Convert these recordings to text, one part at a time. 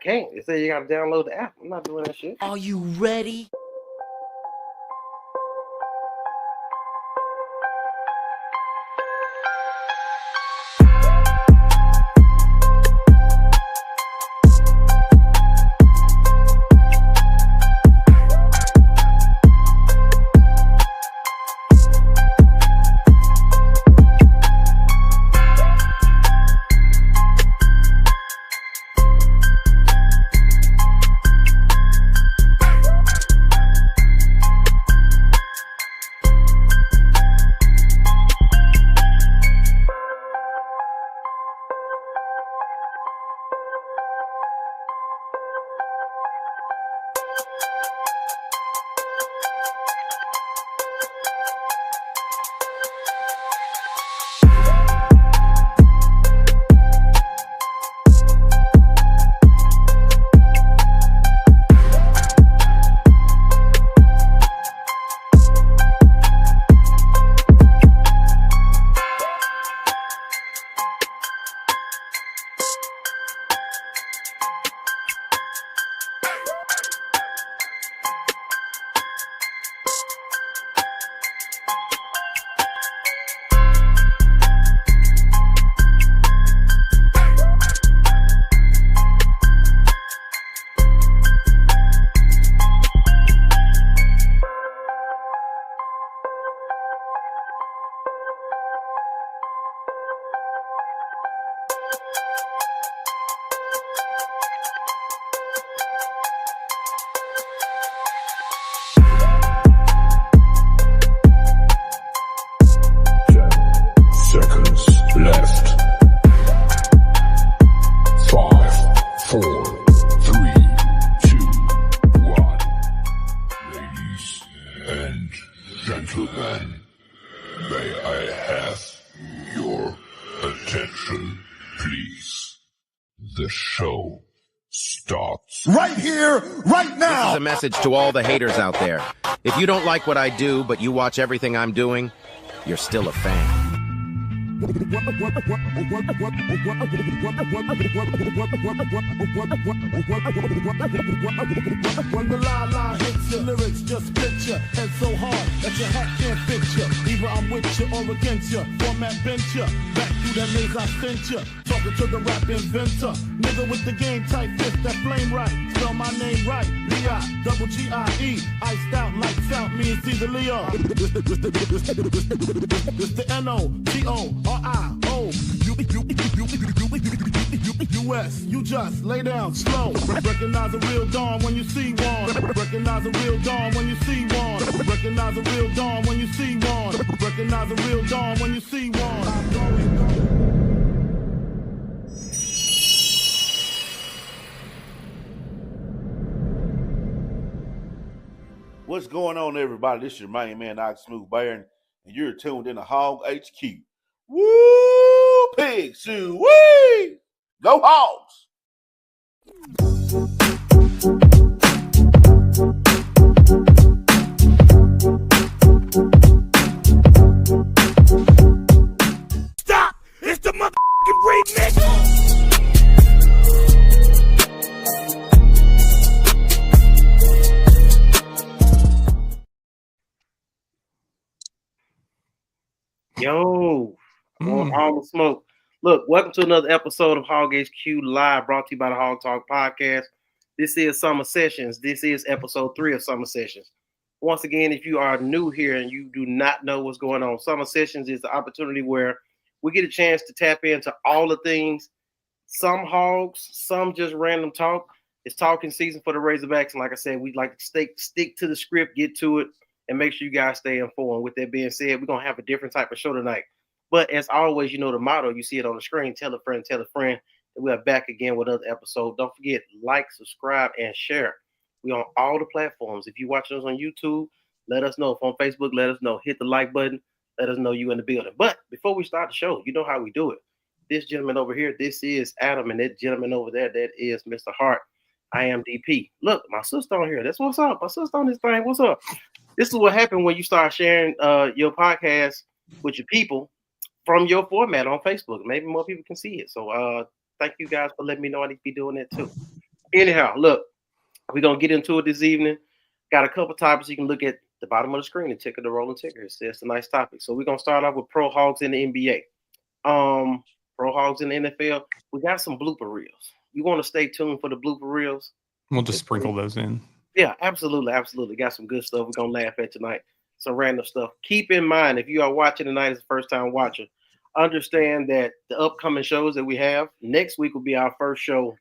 can't. It says you gotta download the app. I'm not doing that shit. Are you ready? Message to all the haters out there. If you don't like what I do, but you watch everything I'm doing, you're still a fan. When the la-la hits your lyrics, just split ya. Head so hard that your hat can't fit ya. Either I'm with ya or against ya. Format bent ya. Back through that maze I sent ya. Talking to the rap inventor. Nigga with the game tight fist that flame right. Spell my name right. L-I, double G-I-E. Iced out, lights out, me and Caesar Leo. It's the N-O-T-O-R-I-O. U.S. You just lay down slow. Recognize a real dawn when you see one. Recognize a real dawn when you see one. Recognize a real dawn when you see one. Recognize a real dawn when you see one. What's going on, everybody? This is your main man, Ox Smooth Baron, and you're tuned in to Hog HQ. Woo! Pigs, woo! Go Hogs! Stop! It's the motherfucking remix! Yo, all the smoke. Look, welcome to another episode of Hog HQ Live, brought to you by the Hog Talk Podcast. This is Summer Sessions. This is episode 3 of Summer Sessions. Once again, if you are new here and you do not know what's going on, Summer Sessions is the opportunity where we get a chance to tap into all the things. Some hogs, some just random talk. It's talking season for the Razorbacks, and like I said, we'd like to stick to the script, get to it, and make sure you guys stay informed. With that being said, we're going to have a different type of show tonight. But as always, you know the motto. You see it on the screen. Tell a friend, tell a friend. And we are back again with another episode. Don't forget, like, subscribe, and share. We're on all the platforms. If you're watching us on YouTube, let us know. If on Facebook, let us know. Hit the like button. Let us know you in the building. But before we start the show, you know how we do it. This gentleman over here, this is Adam. And that gentleman over there, that is Mr. Hart. I am DP. Look, my sister on here. That's what's up. My sister on this thing. What's up? This is what happened when you start sharing your podcast with your people from your format on Facebook. Maybe more people can see it. So thank you guys for letting me know I need to be doing that too. Anyhow, look, we're gonna get into it this evening. Got a couple topics you can look at the bottom of the screen and ticker the rolling ticker. It's a nice topic. So we're gonna start off with pro hogs in the NBA. Pro hogs in the NFL. We got some blooper reels. You want to stay tuned for the blooper reels? We'll just sprinkle those in. Yeah, absolutely, absolutely. Got some good stuff we're gonna laugh at tonight. Some random stuff. Keep in mind, if you are watching tonight as a first time watcher, understand that the upcoming shows that we have next week will be our first show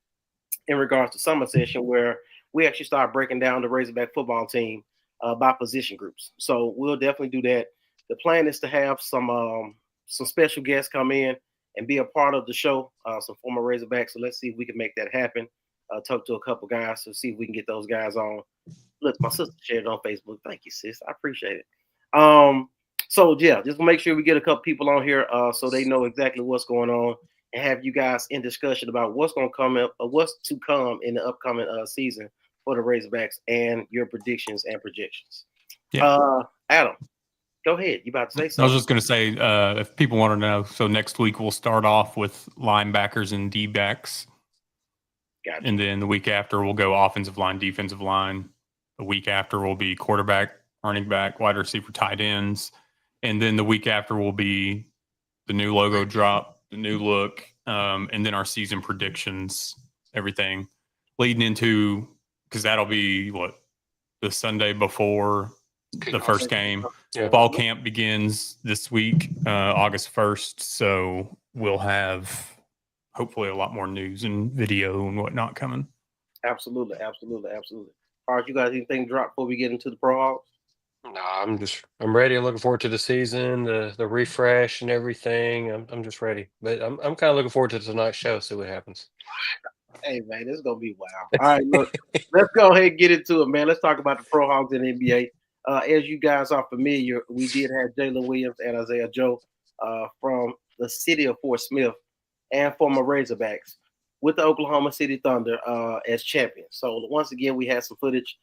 in regards to summer session, where we actually start breaking down the Razorback football team by position groups. So we'll definitely do that. The plan is to have some special guests come in and be a part of the show, some former Razorbacks. So let's see if we can make that happen. Talk to a couple guys to see if we can get those guys on. Look, my sister shared it on Facebook. Thank you, sis. I appreciate it. So yeah, just make sure we get a couple people on here so they know exactly what's going on and have you guys in discussion about what's going to come up, what's to come in the upcoming season for the Razorbacks and your predictions and projections. Yeah. Adam, go ahead. You about to say something? I was just going to say, if people want to know, so next week we'll start off with linebackers and D-backs. Gotcha. And then the week after we'll go offensive line, defensive line. The week after will be quarterback, running back, wide receiver, tight ends. And then the week after will be the new logo drop, the new look, and then our season predictions, everything leading into, because that'll be the Sunday before the first game. Yeah. Fall camp begins this week, August 1st. So we'll have hopefully a lot more news and video and whatnot coming. Absolutely. All right, you guys, anything drop before we get into the pro hogs? No, I'm ready. I'm looking forward to the season, the refresh and everything. I'm just ready. But I'm kind of looking forward to tonight's show, see what happens. Hey man, this is gonna be wild. All right, look, let's go ahead and get into it, man. Let's talk about the pro hogs in the NBA. As you guys are familiar, we did have Jalen Williams and Isaiah Joe from the city of Fort Smith and former Razorbacks with the Oklahoma City Thunder as champions. So once again, we had some footage.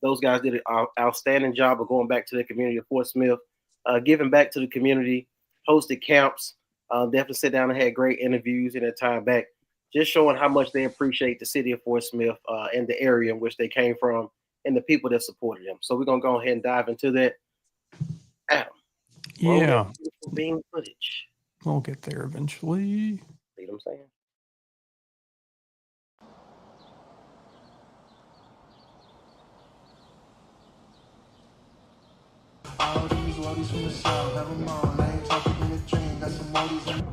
Those guys did an outstanding job of going back to the community of Fort Smith, giving back to the community, hosted camps, definitely sit down and had great interviews in their time back, just showing how much they appreciate the city of Fort Smith and the area in which they came from and the people that supported them. So we're going to go ahead and dive into that. Adam. Yeah. Being footage. We'll get there eventually. See what I'm saying? All these loadies from the south, have them on. I ain't talking in a dream, got some loadies in.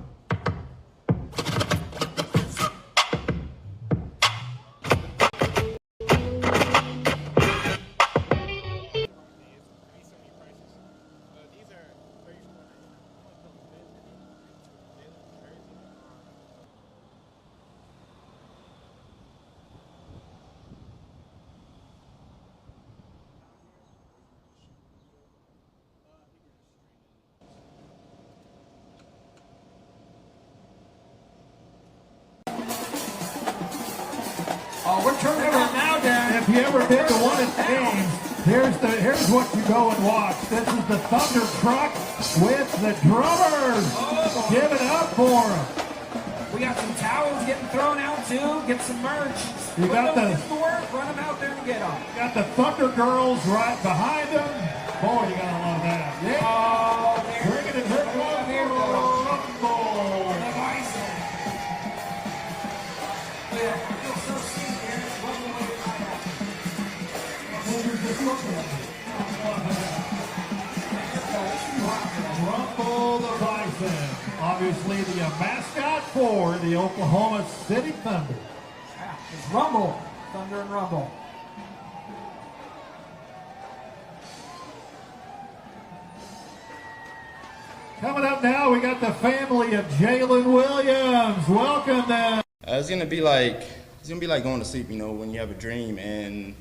We're turning it now, Dan. If you ever been to one of the games, here's what you go and watch. This is the Thunder truck with the drummers. Oh. Give it up for them. We got some towels getting thrown out too. Get some merch. You got the work. Run them out there and get them. Got the Thunder girls right behind them. Boy, you gotta love that. Yeah. Oh, bring it in here. Rumble the Bison, obviously the mascot for the Oklahoma City Thunder. Yeah, it's Rumble, Thunder and Rumble. Coming up now, we got the family of Jalen Williams. Welcome them. It's gonna be like going to sleep, when you have a dream and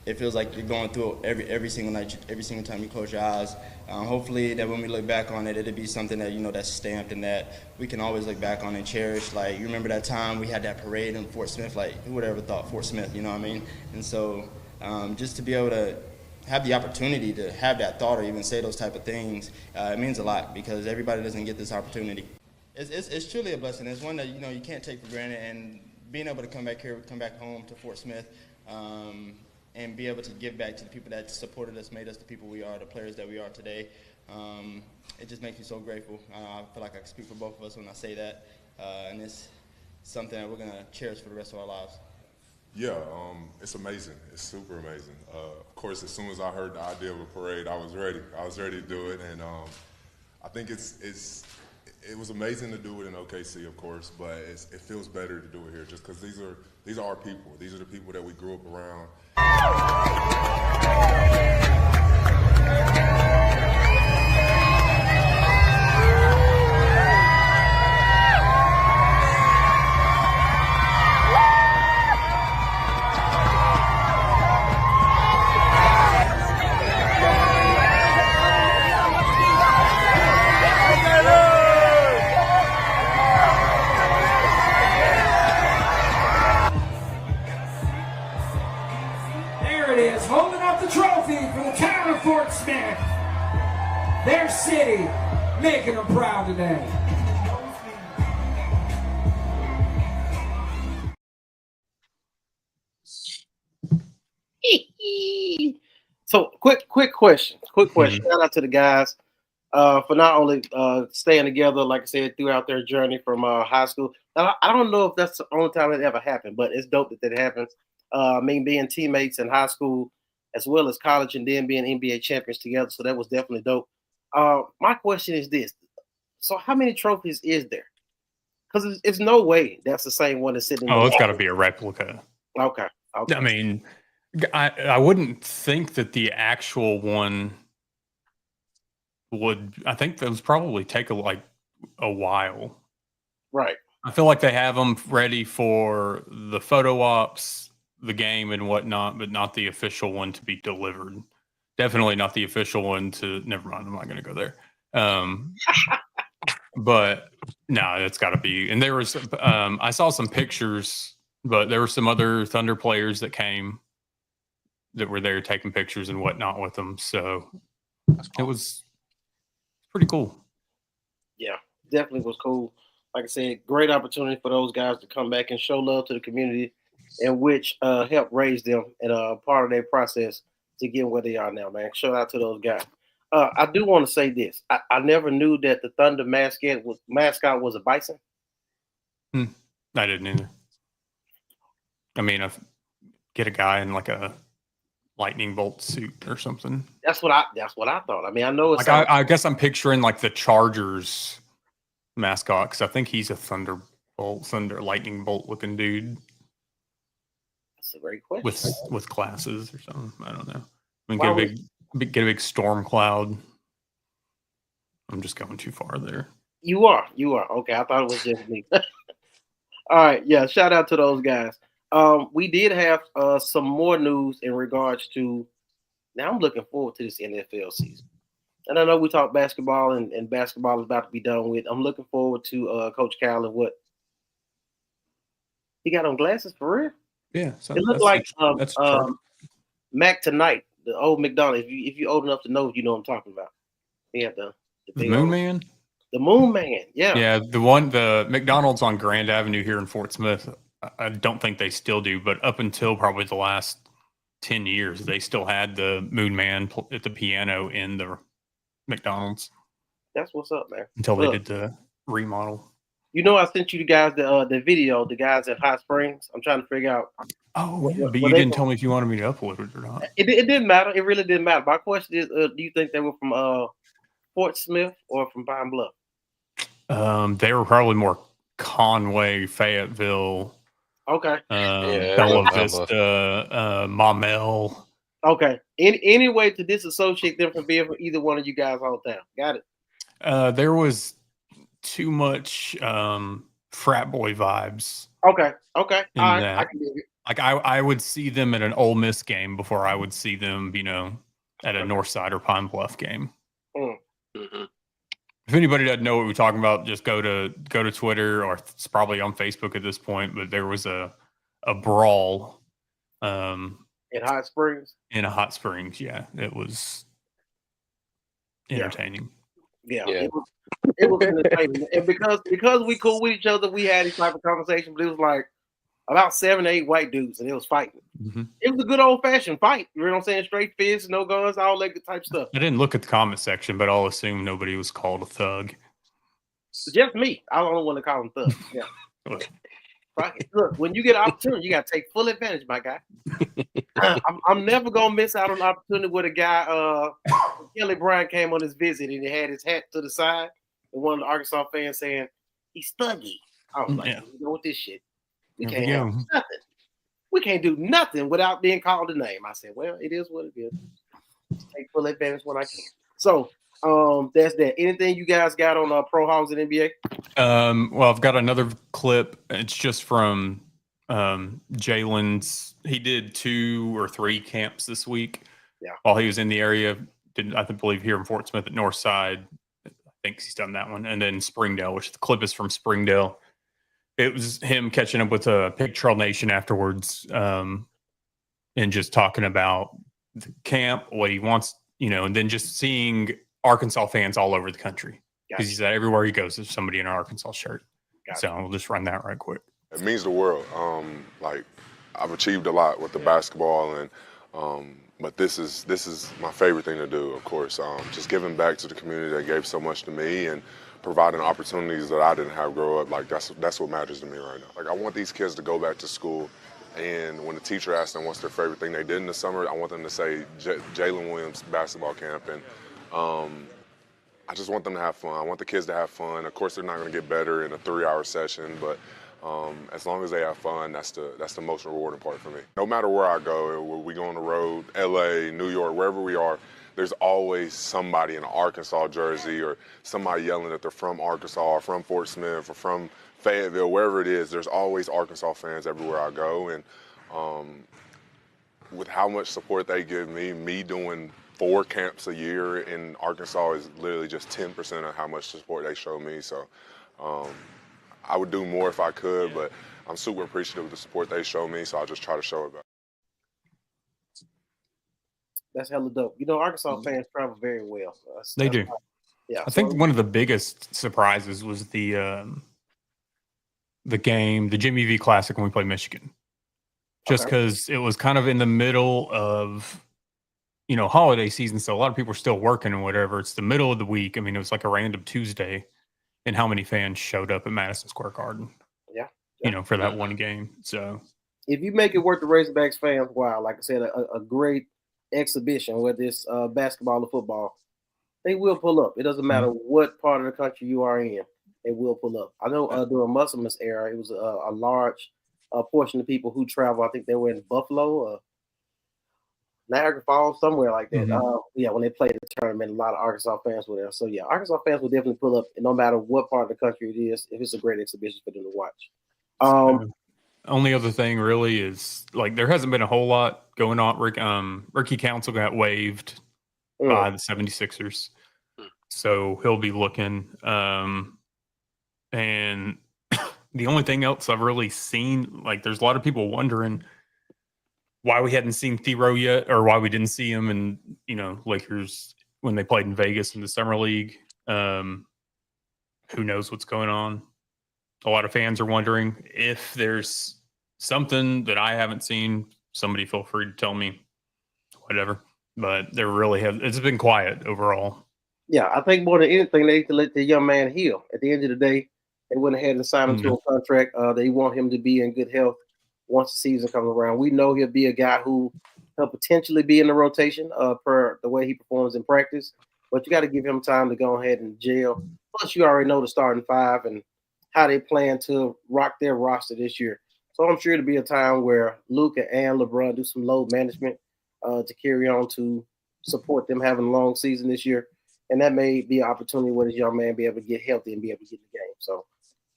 it feels like you're going through it every single night, every single time you close your eyes. Hopefully that when we look back on it, it'll be something that, that's stamped and that we can always look back on and cherish. Like, you remember that time we had that parade in Fort Smith? Like, who would ever thought Fort Smith, you know what I mean? And so just to be able to have the opportunity to have that thought or even say those type of things, it means a lot because everybody doesn't get this opportunity. It's truly a blessing. It's one that, you can't take for granted. And being able to come back here, come back home to Fort Smith, and be able to give back to the people that supported us, made us the people we are, the players that we are today. It just makes me so grateful. I feel like I can speak for both of us when I say that, and it's something that we're going to cherish for the rest of our lives. Yeah, it's amazing. It's super amazing. Of course, as soon as I heard the idea of a parade, I was ready. I was ready to do it, and I think it was amazing to do it in OKC, of course, but it feels better to do it here just because these are our people. These are the people that we grew up around. There it is, holding up the trophy for the town of Fort Smith. Their city, making them proud today. So, quick question. Shout out to the guys for not only staying together, like I said, throughout their journey from high school. I don't know if that's the only time it ever happened, but it's dope that happens. I mean, being teammates in high school as well as college, and then being NBA champions together. So that was definitely dope. My question is this: so, how many trophies is there? Because it's no way that's the same one that's sitting. Oh, it's got to be a replica. Okay. I mean, I wouldn't think that the actual one would. I think those probably take a while. Right. I feel like they have them ready for the photo ops, the game, and whatnot, but not the official one to be delivered. Definitely not the official one to. Never mind. I'm not going to go there. But no, it's got to be. And there was. I saw some pictures, but there were some other Thunder players that came that were there taking pictures and whatnot with them. So it was pretty cool. Yeah, definitely was cool. Like I said, great opportunity for those guys to come back and show love to the community, in which helped raise them and part of their process to get where they are now, man. Shout out to those guys. I do want to say this. I never knew that the Thunder mascot was a bison. I didn't either. I mean, get a guy in like a lightning bolt suit or something. That's what I thought. I mean, I know it's like I guess I'm picturing like the Chargers mascot, because I think he's a thunder lightning bolt looking dude. That's a great question. With glasses or something. I don't know. I mean, get a big storm cloud. I'm just going too far there. You are. Okay, I thought it was just me. All right, yeah. Shout out to those guys. We did have some more news in regards to. Now I'm looking forward to this NFL season, and I know we talked basketball, and basketball is about to be done with. I'm looking forward to Coach Cal and what he got on glasses for real. Yeah, it looked like Mac Tonight, the old McDonald's. If you old enough to know, you know what I'm talking about. He had the Moon Man. The Moon Man, yeah. Yeah, the McDonald's on Grand Avenue here in Fort Smith. I don't think they still do, but up until probably the last 10 years, they still had the Moon Man at the piano in the McDonald's. That's what's up, man. Until they did the remodel. You know, I sent you guys the video, the guys at Hot Springs. I'm trying to figure out. Oh, yeah, but you didn't tell me if you wanted me to upload it or not. It didn't matter. It really didn't matter. My question is, do you think they were from Fort Smith or from Pine Bluff? They were probably more Conway, Fayetteville. Okay. Bella Vista, Maumelle. Okay. Any way to disassociate them from being from either one of you guys' hometown? Got it. There was too much frat boy vibes. Okay. All right. I can do it. Like I would see them at an Ole Miss game before I would see them, at a Northside or Pine Bluff game. Mm-hmm. If anybody doesn't know what we're talking about, just go to Twitter, or it's probably on Facebook at this point. But there was a brawl in Hot Springs. In a Hot Springs, yeah, it was entertaining. Yeah. It was entertaining, and because we cool with each other, we had this type of conversation. But it was like, about 7 or 8 white dudes, and it was fighting. Mm-hmm. It was a good old fashioned fight. You know what I'm saying? Straight fists, no guns, all that good type stuff. I didn't look at the comment section, but I'll assume nobody was called a thug. Just me. I don't want to call them thugs. Yeah. Look, when you get an opportunity, you got to take full advantage, my guy. I'm never gonna miss out on an opportunity with a guy. Kelly Bryant came on his visit and he had his hat to the side, and one of the Arkansas fans saying he's thuggy. I was like, you know what, this shit, we can't have nothing. We can't do nothing without being called a name. I said, well, it is what it is. Take full advantage when I can. So that's that. Anything you guys got on Pro Hogs and NBA? Well, I've got another clip. It's just from Jalen's. He did 2 or 3 camps this week. Yeah. While he was in the area, I believe here in Fort Smith at Northside. I think he's done that one, and then Springdale, which the clip is from Springdale. It was him catching up with a Pig Trail Nation afterwards, and just talking about the camp, what he wants, and then just seeing Arkansas fans all over the country. Because he said everywhere he goes, there's somebody in an Arkansas shirt. So we'll just run that right quick. It means the world. Like I've achieved a lot with the basketball, and but this is my favorite thing to do. Of course, just giving back to the community that gave so much to me, and providing opportunities that I didn't have grow up. Like that's what matters to me right now. Like I want these kids to go back to school, and when the teacher asks them what's their favorite thing they did in the summer, I want them to say Jalen Williams basketball camp, and I just want them to have fun. I want the kids to have fun. Of course, they're not going to get better in a 3-hour session, but as long as they have fun, that's the most rewarding part for me. No matter where I go, we go on the road, LA, New York, wherever we are, there's always somebody in an Arkansas jersey or somebody yelling that they're from Arkansas or from Fort Smith or from Fayetteville, wherever it is. There's always Arkansas fans everywhere I go, and with how much support they give me doing 4 camps a year in Arkansas is literally just 10% of how much support they show me. So I would do more if I could, but I'm super appreciative of the support they show me, so I'll just try to show it back. That's hella dope. Arkansas fans travel very well. They do. Yeah. I think one of the biggest surprises was the game, the Jimmy V Classic when we played Michigan. Just because it was kind of in the middle of holiday season, so a lot of people are still working and whatever. It's the middle of the week. I mean, it was like a random Tuesday, and how many fans showed up at Madison Square Garden? Yeah. For that one game. So if you make it worth the Razorbacks fans, wow, like I said, a great exhibition, whether it's basketball or football, they will pull up. It doesn't matter what part of the country you are in, they will pull up. I know during Musselman's era, it was a large portion of people who travel. I think they were in Buffalo, Niagara Falls, somewhere like that. When they played the tournament, a lot of Arkansas fans were there. So, Arkansas fans will definitely pull up, and no matter what part of the country it is, if it's a great exhibition for them to watch. Only other thing really is, there hasn't been a whole lot going on. Ricky Council got waived by the 76ers. So he'll be looking. And the only thing else I've really seen, there's a lot of people wondering why we hadn't seen Thero yet, or why we didn't see him in, Lakers when they played in Vegas in the Summer League. Who knows what's going on? A lot of fans are wondering if there's something that I haven't seen. Somebody feel free to tell me, whatever. But it's been quiet overall. Yeah, I think more than anything, they need to let the young man heal. At the end of the day, they went ahead and signed him to a contract. They want him to be in good health once the season comes around. We know he'll be a guy who will potentially be in the rotation per the way he performs in practice. But you got to give him time to go ahead and gel. Plus, you already know the starting 5 and how they plan to rock their roster this year. So I'm sure it'll be a time where Luka and LeBron do some load management to carry on to support them having a long season this year. And that may be an opportunity where this young man be able to get healthy and be able to get in the game. So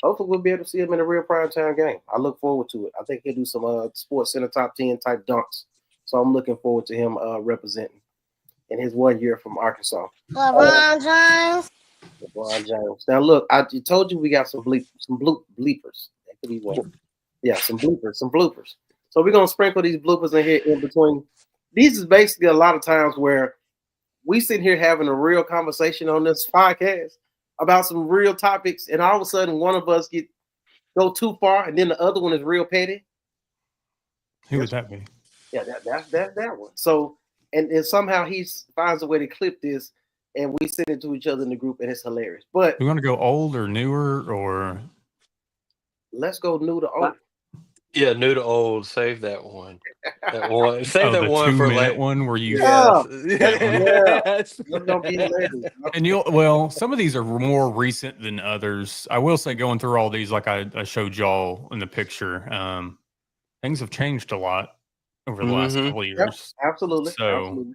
hopefully we'll be able to see him in a real primetime game. I look forward to it. I think he'll do some Sports Center top 10 type dunks. So I'm looking forward to him representing in his 1 year from Arkansas. LeBron James. Now look, I told you we got some bleepers. That could be one. Yeah, some bloopers. So we're gonna sprinkle these bloopers in here in between. These is basically a lot of times where we sit here having a real conversation on this podcast about some real topics, and all of a sudden one of us go too far, and then the other one is real petty. Who would that be? Yeah, that's that one. So and somehow he finds a way to clip this, and we send it to each other in the group, and it's hilarious. But We want to go old or newer or let's go new to old. Yeah, new to old. Save that one. That one. Save that the one for 2-minute like. one where you Yeah, Yeah. that's gonna be hilarious. and some of these are more recent than others. I will say, going through all these, like I showed y'all in the picture, things have changed a lot over the last couple of Yep, years. absolutely, So absolutely.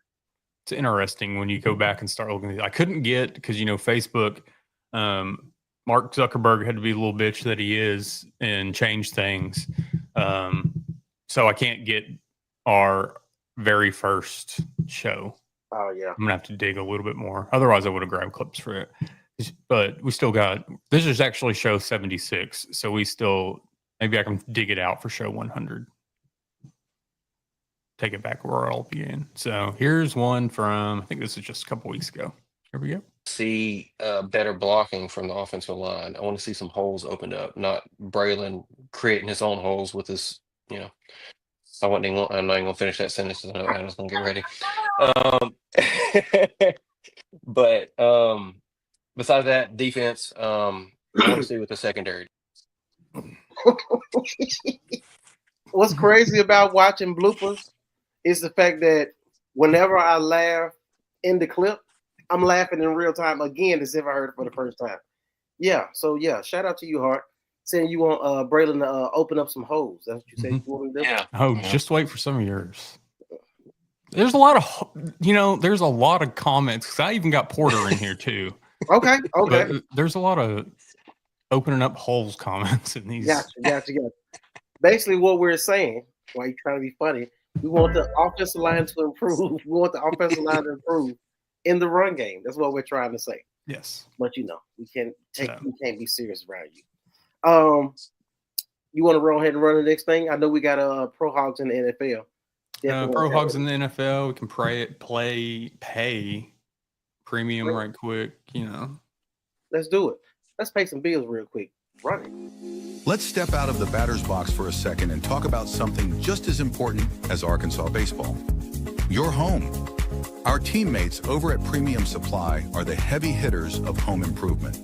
it's interesting when you go back and start looking at these. I couldn't get because Facebook, Mark Zuckerberg had to be a little bitch that he is and change things. So I can't get our very first show. Oh yeah. I'm gonna have to dig a little bit more. Otherwise, I would have grabbed clips for it. But we still got this is actually show 76. So we still maybe I can dig it out for show 100. Take it back where it all began. So here's one from I think this is just a couple weeks ago. Here we go. See better blocking from the offensive line. I want to see some holes opened up, not Braylon creating his own holes with his, I'm not even gonna finish that sentence. I know Adam's gonna get ready. But besides that, defense, I want to see with the secondary. What's crazy about watching bloopers is the fact that whenever I laugh in the clip, I'm laughing in real time again as if I heard it for the first time. Yeah, so yeah, shout out to you, Hart. Saying you want Braylon to open up some holes. That's what you said you wanted to do? Yeah. Oh, just wait for some of yours. There's a lot of, there's a lot of comments because I even got Porter in here too. Okay. But there's a lot of opening up holes comments in these. Gotcha. Basically, what we're saying, why you trying to be funny, we want the offensive line to improve. We want the offensive line to improve in the run game. That's what we're trying to say. Yes. But we can't be serious around you. You want to roll ahead and run the next thing? I know we got Pro Hogs in the NFL. Pro Hogs in the NFL. We can pay premium right quick. Let's do it. Let's pay some bills real quick. Run it. Let's step out of the batter's box for a second and talk about something just as important as Arkansas baseball. Your home. Our teammates over at Premium Supply are the heavy hitters of home improvement.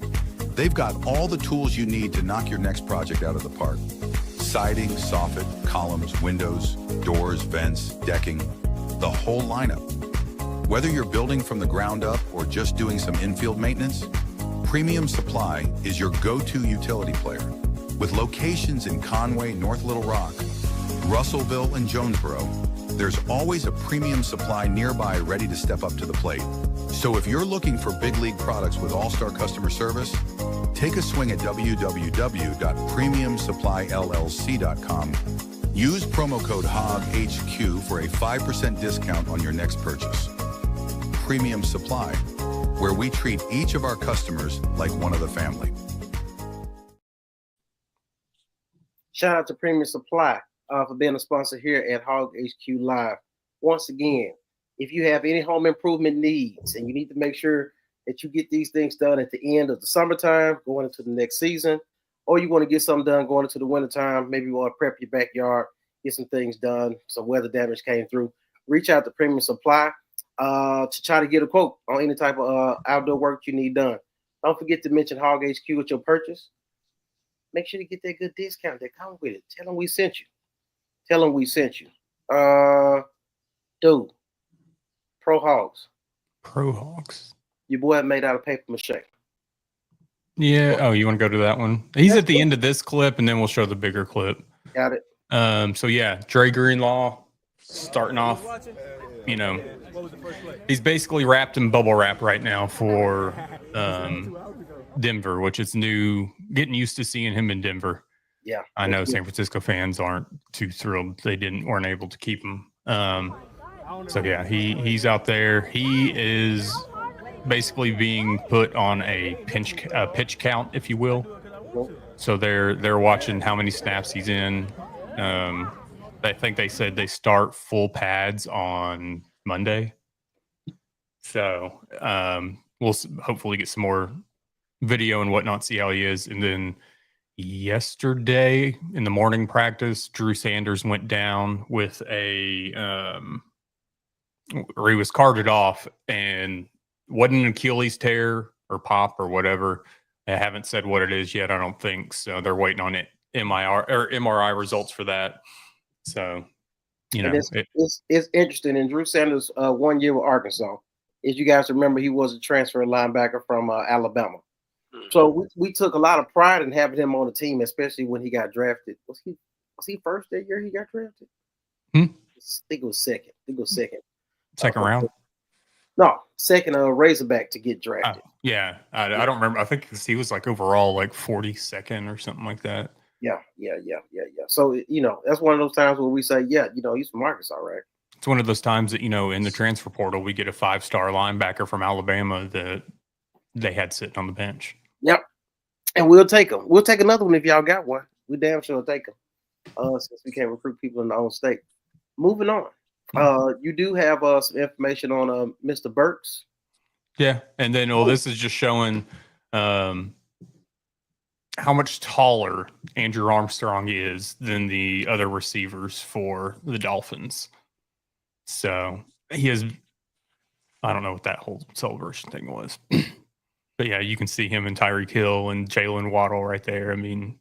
They've got all the tools you need to knock your next project out of the park. Siding, soffit, columns, windows, doors, vents, decking, the whole lineup. Whether you're building from the ground up or just doing some infield maintenance, Premium Supply is your go-to utility player. With locations in Conway, North Little Rock, Russellville, and Jonesboro, there's always a Premium Supply nearby ready to step up to the plate. So if you're looking for big league products with all-star customer service, take a swing at www.premiumsupplyllc.com. Use promo code HOGHQ for a 5% discount on your next purchase. Premium Supply, where we treat each of our customers like one of the family. Shout out to Premium Supply for being a sponsor here at Hog HQ Live. Once again, if you have any home improvement needs and you need to make sure that you get these things done at the end of the summertime, going into the next season, or you want to get something done going into the wintertime, maybe you want to prep your backyard, get some things done, some weather damage came through, reach out to Premium Supply to try to get a quote on any type of outdoor work you need done. Don't forget to mention Hog HQ with your purchase. Make sure to get that good discount that comes with it. Tell them we sent you. Dude, Pro Hogs. Pro Hogs. Your boy made out of paper mache. Yeah. Oh, you want to go to that one? He's at the end of this clip, and then we'll show the bigger clip. Got it. So yeah, Dre Greenlaw starting off. He's basically wrapped in bubble wrap right now for Denver, which is new. Getting used to seeing him in Denver. Yeah, I know San Francisco fans aren't too thrilled they weren't able to keep him. So yeah, he's out there. He is basically being put on a pitch count, if you will. So they're watching how many snaps he's in. I think they said they start full pads on Monday. So we'll hopefully get some more video and whatnot, see how he is, and then yesterday in the morning practice, Drew Sanders went down with a or he was carted off and wasn't an Achilles tear or pop or whatever. I haven't said what it is yet. I don't think so. They're waiting on it MRI results for that. So, and it's interesting. And Drew Sanders, 1 year with Arkansas, as you guys remember, he was a transfer linebacker from Alabama. So we took a lot of pride in having him on the team, especially when he got drafted. Was he first that year he got drafted? I think it was second. Second round? No, second Razorback to get drafted. Yeah, I don't remember. I think he was like overall like 42nd or something like that. Yeah. So, that's one of those times where we say, he's from Arkansas, right? It's one of those times that, in the transfer portal, we get a 5-star linebacker from Alabama that they had sitting on the bench. Yep. And we'll take him. We'll take another one if y'all got one. We damn sure will take him. Since we can't recruit people in our own state. Moving on. You do have some information on Mr. Burks. Yeah. And then, this is just showing how much taller Andrew Armstrong is than the other receivers for the Dolphins. So he has, I don't know what that whole celebration thing was. But yeah, you can see him and Tyreek Hill and Jalen Waddle right there. I mean,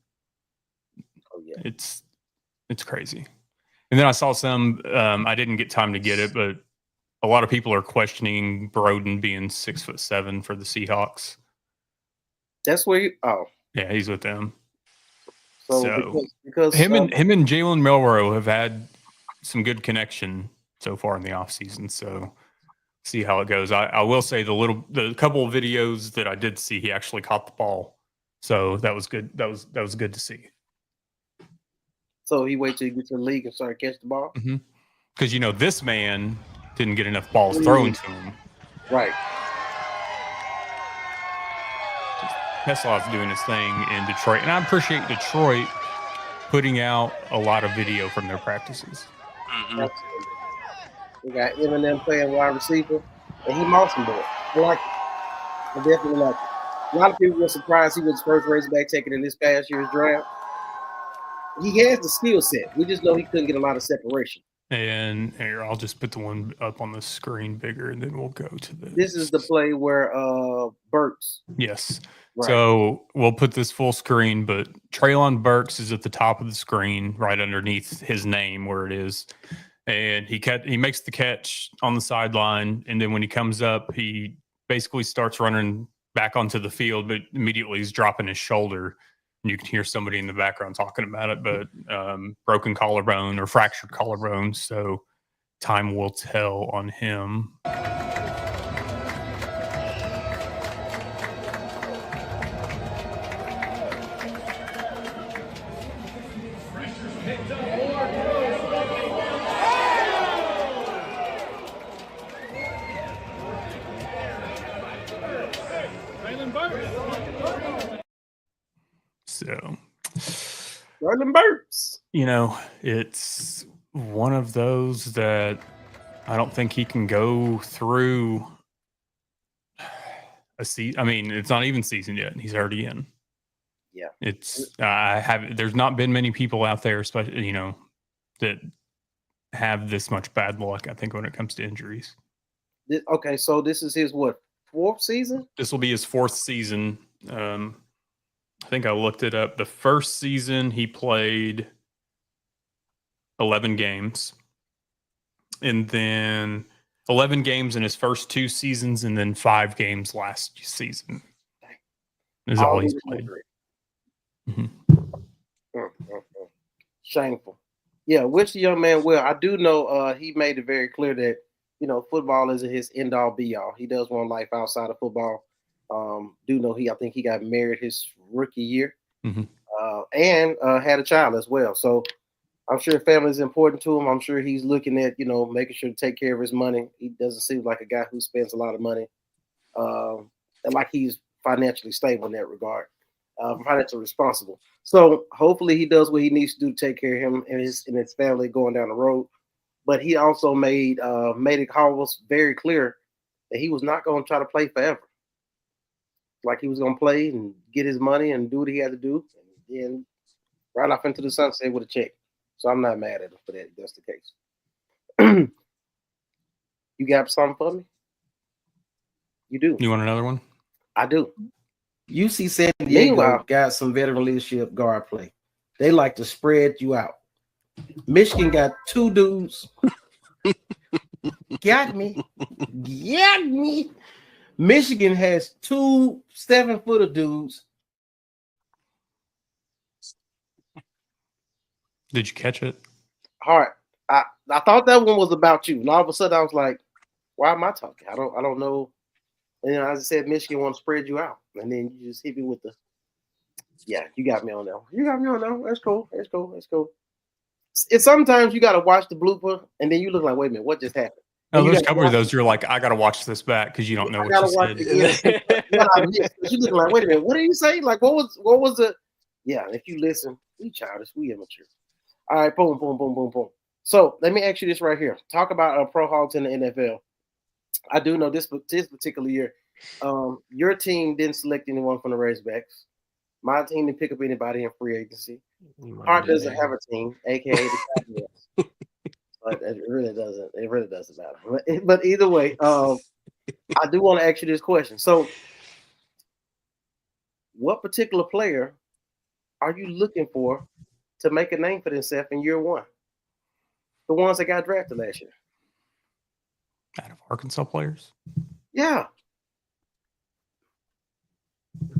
it's crazy. And then I saw some, I didn't get time to get it, but a lot of people are questioning Broden being 6'7" for the Seahawks. That's where yeah, he's with them. So because him and Jalen Milroe have had some good connection so far in the offseason. So see how it goes. I will say the couple of videos that I did see, he actually caught the ball. So that was good. That was good to see. So he wait till he gets to the league and start catching the ball? Because, this man didn't get enough balls thrown to him. Right. Heslow's doing his thing in Detroit. And I appreciate Detroit putting out a lot of video from their practices. Absolutely. We got Eminem playing wide receiver, and he awesome boy. I like it. I definitely like it. A lot of people were surprised he was the first Razorback taken in this past year's draft. He has the skill set. We just know he couldn't get a lot of separation. And here, I'll just put the one up on the screen bigger, and then we'll go to the. This is the play where Burks. Yes. Right. So we'll put this full screen, but Treylon Burks is at the top of the screen, right underneath his name where it is. And he makes the catch on the sideline, and then when he comes up, he basically starts running back onto the field, but immediately he's dropping his shoulder. And you can hear somebody in the background talking about it, but broken collarbone or fractured collarbone. So time will tell on him. So, Randomness. Burks. It's one of those that I don't think he can go through a season. I mean, it's not even season yet. He's already in. Yeah. There's not been many people out there, especially, that have this much bad luck, I think, when it comes to injuries. Okay, so this is his, fourth season? This will be his fourth season. I think I looked it up. The first season he played 11 games, and then 11 games in his first 2 seasons, and then 5 games last season is all he's played. Shameful. Yeah, wish the young man well. I do know he made it very clear that, football isn't his end all be all. He does want life outside of football. Do know I think he got married his rookie year and had a child as well. So I'm sure family is important to him. I'm sure he's looking at, making sure to take care of his money. He doesn't seem like a guy who spends a lot of money and like he's financially stable in that regard, financially responsible. So hopefully he does what he needs to do to take care of him and his family going down the road. But he also made it almost very clear that he was not going to try to play forever. Like he was going to play and get his money and do what he had to do. and right off into the sunset with a check. So I'm not mad at him for that. If that's the case. You got something for me? You do. You want another one? I do. UC San Diego got some veteran leadership guard play. They like to spread you out. Michigan got 2 dudes. Got me. Got me. Michigan has 2 7-footer dudes. Did you catch it? All right. I thought that one was about you. And all of a sudden I was like, why am I talking? I don't know. And as I said, Michigan want to spread you out. And then you just hit me with the, yeah, you got me on that one. You got me on that one. That's cool. That's cool. That's cool. It's sometimes you got to watch the blooper and then you look like, wait a minute, what just happened? Oh, there's a couple of those you're like, I got to watch this back because you don't know what you said. You look like, wait a minute, what did you say? Like, what was the, yeah, if you listen, we childish, we immature. All right, boom, boom, boom, boom, boom. So let me ask you this right here. Talk about pro hogs in the NFL. I do know this particular year, your team didn't select anyone from the Razorbacks. My team didn't pick up anybody in free agency. Hart doesn't have a team, aka the Cowboys. But it really doesn't. It really doesn't matter. But either way, I do want to ask you this question. So, what particular player are you looking for to make a name for themselves in year one? The ones that got drafted last year. Out of Arkansas players? Yeah.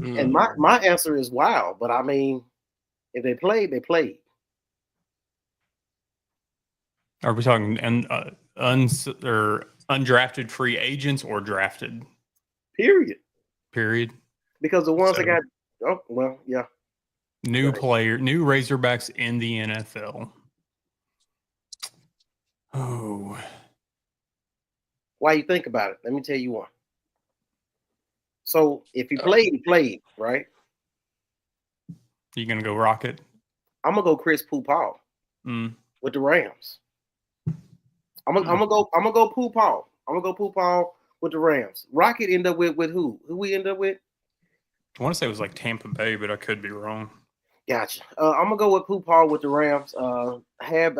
And my answer is wow. But I mean, if they played, they played. Are we talking undrafted free agents or drafted? Period. Because the ones that got, oh, well, yeah. New Razorbacks in the NFL. Oh. Why you think about it? Let me tell you one. So if he played, he played, right? You gonna go Rocket? I'm gonna go Chris Paul with the Rams. I'm gonna go Paul. I'm gonna go Paul with the Rams. Rocket end up with who? Who we end up with? I want to say it was like Tampa Bay, but I could be wrong. Gotcha. I'm gonna go with Paul with the Rams. I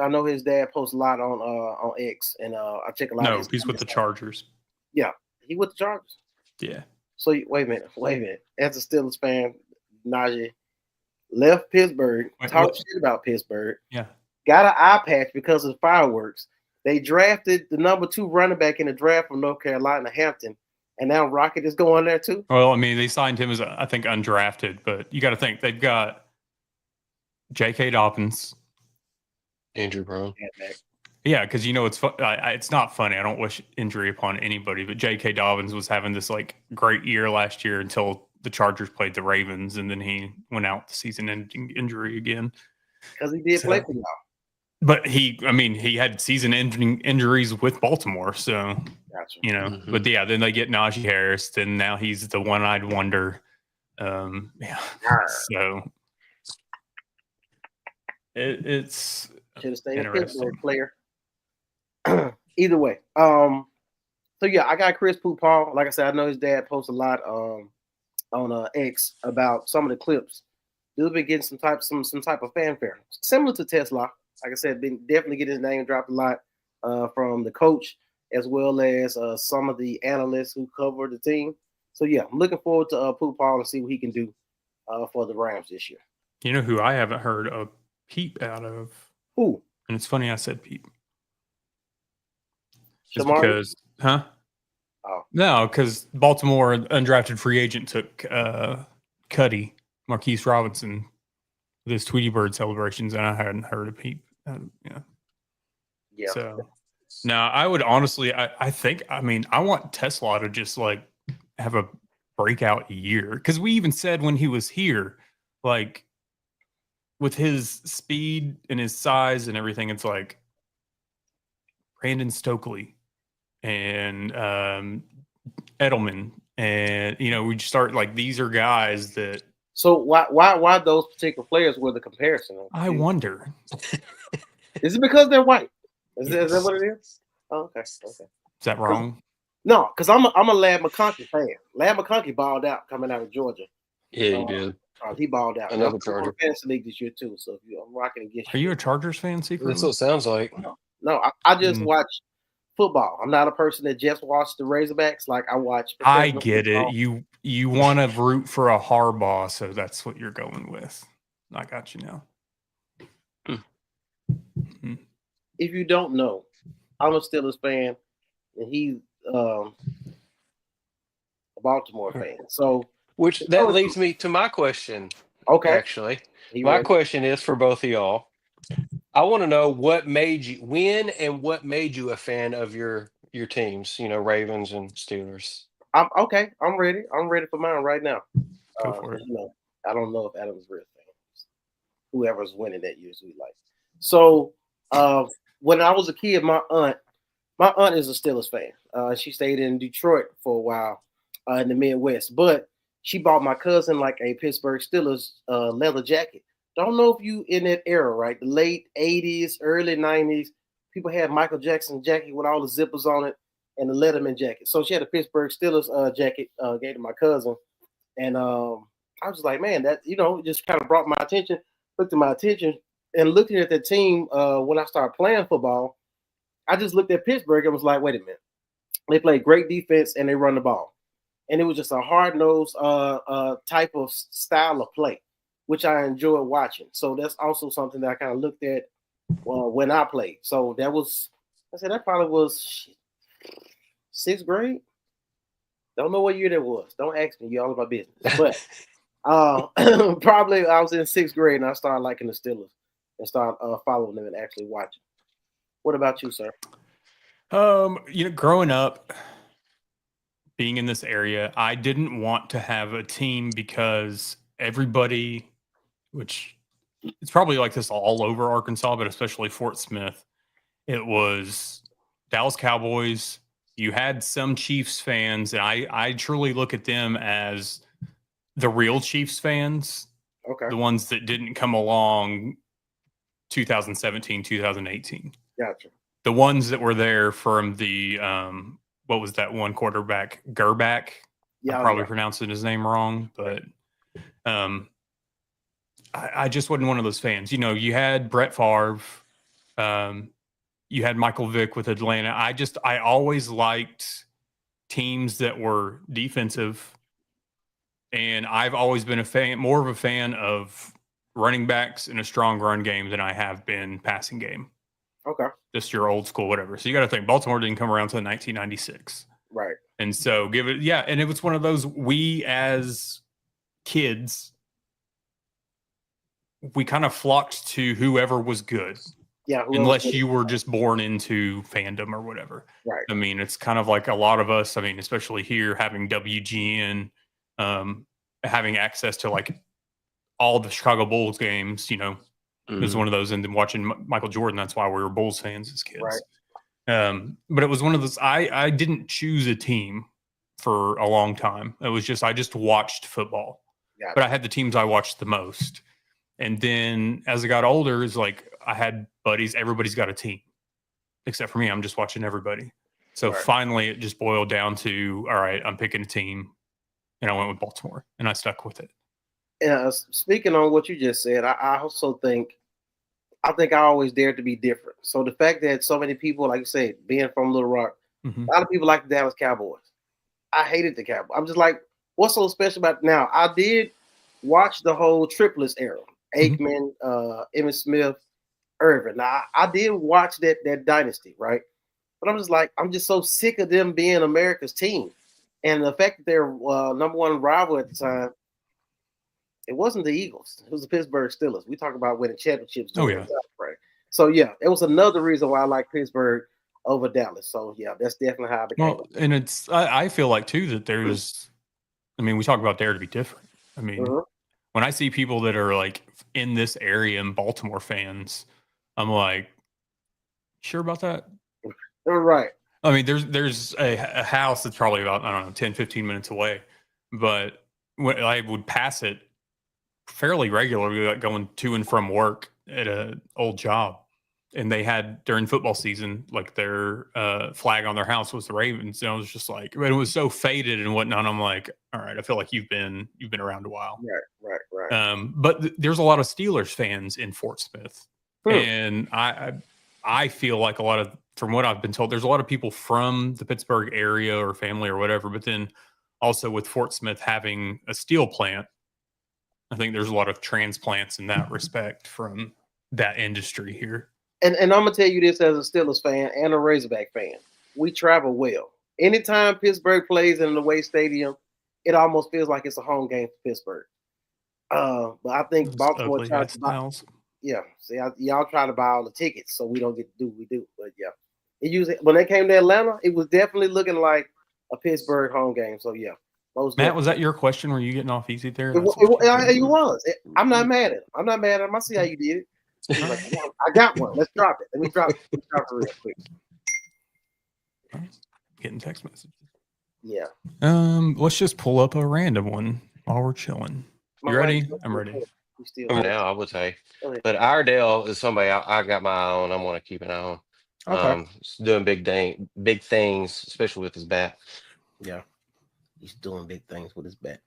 know his dad posts a lot on X, and I check a lot. No, he's with the Chargers. Yeah, he with the Chargers. Yeah. So wait a minute. As a Steelers fan, Najee left Pittsburgh. Talked shit about Pittsburgh. Yeah. Got an eye patch because of fireworks. They drafted the number 2 running back in the draft from North Carolina, Hampton, and now Rocket is going there too. Well, I mean, they signed him as I think undrafted, but you got to think they've got J.K. Dobbins, Andrew Brown. Yeah, because it's not funny. I don't wish injury upon anybody, but J.K. Dobbins was having this like great year last year until the Chargers played the Ravens, and then he went out the season-ending injury again. Because he did play for y'all. But he had season-ending injuries with Baltimore, so gotcha. But yeah, then they get Najee Harris, then now he's the one-eyed wonder. So it's should have stayed a Pittsburgh player. Either way, so yeah, I got Chris Paul. Like I said, I know his dad posts a lot on X about some of the clips. Dude's been getting some type of fanfare, similar to Tesla. Like I said, been definitely getting his name dropped a lot from the coach as well as some of the analysts who cover the team. So yeah, I'm looking forward to Paul and see what he can do for the Rams this year. You know who I haven't heard a peep out of? Who? And it's funny I said peep. Just Shamari? because, huh? Oh. No, because Baltimore undrafted free agent took Cuddy, Marquise Robinson, with his Tweety Bird celebrations, and I hadn't heard a peep. Yeah. So, now I would honestly, I think, I want Tesla to just like have a breakout year, because we even said when he was here, like with his speed and his size and everything, it's like Brandon Stokely and Edelman, and we just start like these are guys that. So why those particular players were the comparison? I wonder. Is it because they're white? Is that what it is? Oh, okay. Is that wrong? No, because I'm a Lad McConkey fan. Lad McConkey balled out coming out of Georgia. Yeah, he did. He balled out. Another I'm on Charger. a fantasy league this year too, so if I'm rocking against Are you a Chargers fan, secretly? That's what it sounds like. No, I just watch football. I'm not a person that just watches the Razorbacks. Like I watch. I get it. You want to root for a Harbaugh, so that's what you're going with. I got you now. If you don't know, I'm a Steelers fan, and he's a Baltimore fan. So, which that leads me to my question. Okay, actually, my question is for both of y'all. I want to know what made you what made you a fan of your teams. You know, Ravens and Steelers. I'm okay. I'm ready. I'm ready for mine right now. Go for it. You know, I don't know if Adam's real fans. Whoever's winning that usually like. So, when I was a kid, my aunt is a Steelers fan. She stayed in Detroit for a while in the Midwest, but she bought my cousin like a Pittsburgh Steelers leather jacket. Don't know if you in that era, right? The late 80s, early 90s, people had Michael Jackson jacket with all the zippers on it and the Letterman jacket. So she had a Pittsburgh Steelers jacket, gave to my cousin. And I was like, man, that, just kind of brought my attention, looked at my attention. And looking at the team when I started playing football, I just looked at Pittsburgh and was like, wait a minute. They play great defense and they run the ball. And it was just a hard-nosed type of style of play, which I enjoyed watching. So that's also something that I kind of looked at when I played. So that probably was sixth grade. Don't know what year that was. Don't ask me. You're all about business. But probably I was in sixth grade and I started liking the Steelers and started following them and actually watching. What about you, sir? Growing up, being in this area, I didn't want to have a team because everybody, which it's probably like this all over Arkansas, but especially Fort Smith, it was Dallas Cowboys. You had some Chiefs fans, and I truly look at them as the real Chiefs fans. Okay. The ones that didn't come along 2017, 2018. Gotcha. The ones that were there from the what was that one quarterback? Gerback. Yeah, I'm probably pronouncing his name wrong, but I just wasn't one of those fans. You had Brett Favre, you had Michael Vick with Atlanta. I always liked teams that were defensive, and I've always been more of a fan of running backs in a strong run game than I have been passing game. Okay. Just your old school, whatever. So you got to think Baltimore didn't come around until 1996. Right. And so and it was one of those, we as kids, we kind of flocked to whoever was good. Yeah. Unless you were just born into fandom or whatever. Right. I mean, it's kind of like a lot of us, especially here, having WGN, having access to like all the Chicago Bulls games, it was one of those, and then watching Michael Jordan. That's why we were Bulls fans as kids. Right. But it was one of those. I didn't choose a team for a long time. It was just I just watched football. Gotcha. But I had the teams I watched the most. And then as I got older, it's like I had buddies. Everybody's got a team, except for me. I'm just watching everybody. So finally, it just boiled down to, all right, I'm picking a team, and I went with Baltimore, and I stuck with it. Speaking on what you just said, I also think I always dared to be different. So the fact that so many people, like you said, being from Little Rock, a lot of people like the Dallas Cowboys. I hated the Cowboys. I'm just like, what's so special about it? Now? I did watch the whole triplets era, Aikman, Emmitt Smith, Irvin. Now I did watch that dynasty, right? But I'm just like, I'm just so sick of them being America's team, and the fact that they're number one rival at the time. It wasn't the Eagles. It was the Pittsburgh Steelers. We talk about winning championships. Oh, yeah. So, yeah, it was another reason why I like Pittsburgh over Dallas. So, yeah, that's definitely how I became. Well, and I feel like, too, that there's we talk about dare to be different. When I see people that are, like, in this area and Baltimore fans, I'm like, sure about that? Right. There's a house that's probably about, 10, 15 minutes away. But when I would pass it fairly regularly, like going to and from work at an old job, and they had during football season, like their flag on their house was the Ravens, and I was just like, it was so faded and whatnot. I'm like, all right, I feel like you've been around a while. Right. Right. There's a lot of Steelers fans in Fort Smith, and I feel like a lot of, from what I've been told, there's a lot of people from the Pittsburgh area or family or whatever. But then also with Fort Smith having a steel plant, I think there's a lot of transplants in that respect from that industry here. And I'm gonna tell you this as a Steelers fan and a Razorback fan. We travel well. Anytime Pittsburgh plays in an away stadium, it almost feels like it's a home game for Pittsburgh. But I think Baltimore tried to buy. Yeah, see, y'all try to buy all the tickets, so we don't get to do what we do. But yeah, it usually when they came to Atlanta, it was definitely looking like a Pittsburgh home game. So yeah, Matt, was that your question? Were you getting off easy there? It was. I'm not mad at him. I'm not mad at him. I see how you did it. He's like, I got one. Let's drop it. Let me drop it. Let's drop it real quick. Getting text messages. Yeah. Let's just pull up a random one while we're chilling. You ready? I'm ready. Now I would say, but Iredale is somebody I got my eye on. I'm going to keep an eye on. Okay. He's doing big things, especially with his bat. Yeah, he's doing big things with his bat.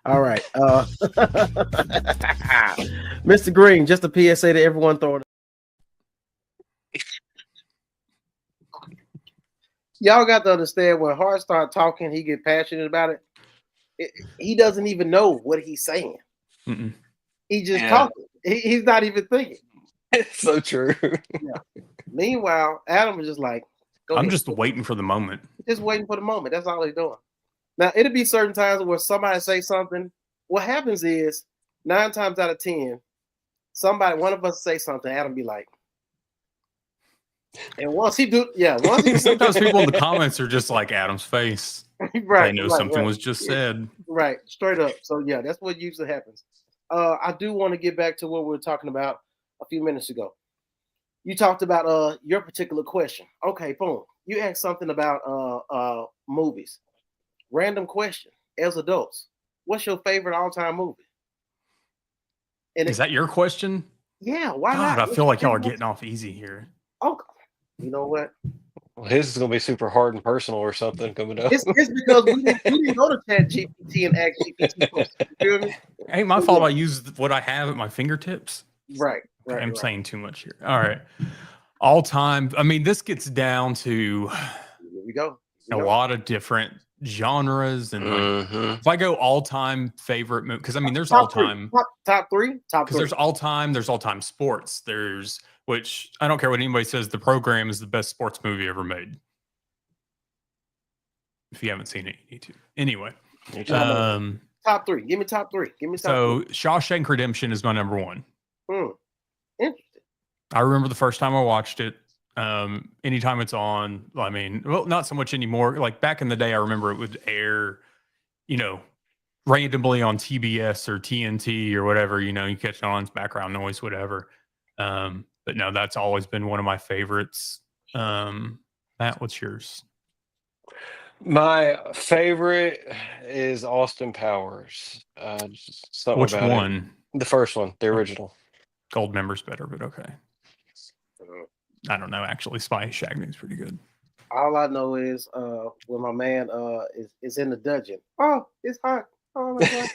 All right, Mr. Green, just a PSA to everyone throwing. Y'all got to understand when Hart start talking, he get passionate about it. He doesn't even know what he's saying. Mm-mm. He just talking. He's not even thinking. It's so true. Yeah. Meanwhile, Adam is just like, I'm just waiting for the moment. Just waiting for the moment. That's all he's doing. Now, it'll be certain times where somebody say something. What happens is 9 times out of 10, one of us say something, Adam be like, and once he sometimes people in the comments are just like Adam's face. Right. They know something was just said. Right. Straight up. So yeah, that's what usually happens. I do want to get back to what we were talking about a few minutes ago. You talked about your particular question. Okay, boom. You asked something about movies. Random question. As adults, what's your favorite all-time movie? And is that your question? Yeah, why not? I feel like y'all are getting off easy here. Oh, you know what? Well, his is gonna be super hard and personal or something coming up. It's because we didn't go to ChatGPT and ask GPT questions. You feel me? Ain't my fault. I used what I have at my fingertips. Right. I'm saying too much here. All right. All time. I mean, this gets down to here we go. A lot of different genres, and if I go all time favorite movie, because I mean, there's all time top three. Because there's all time sports. There's, which I don't care what anybody says, The Program is the best sports movie ever made. If you haven't seen it, you need to. Anyway, top three. Give me top three. So Shawshank Redemption is my number one. Interesting. I remember the first time I watched it. Anytime it's on, I mean, well, not so much anymore. Like back in the day, I remember it would air, randomly on TBS or TNT or whatever, you catch it on, it's background noise, whatever. But no, that's always been one of my favorites. Matt, what's yours? My favorite is Austin Powers. Which one? The first one, the original. Gold member's better, but okay. I don't know. Actually, Spy Shagney's pretty good. All I know is when my man is in the dungeon. Oh, it's hot. Oh my god.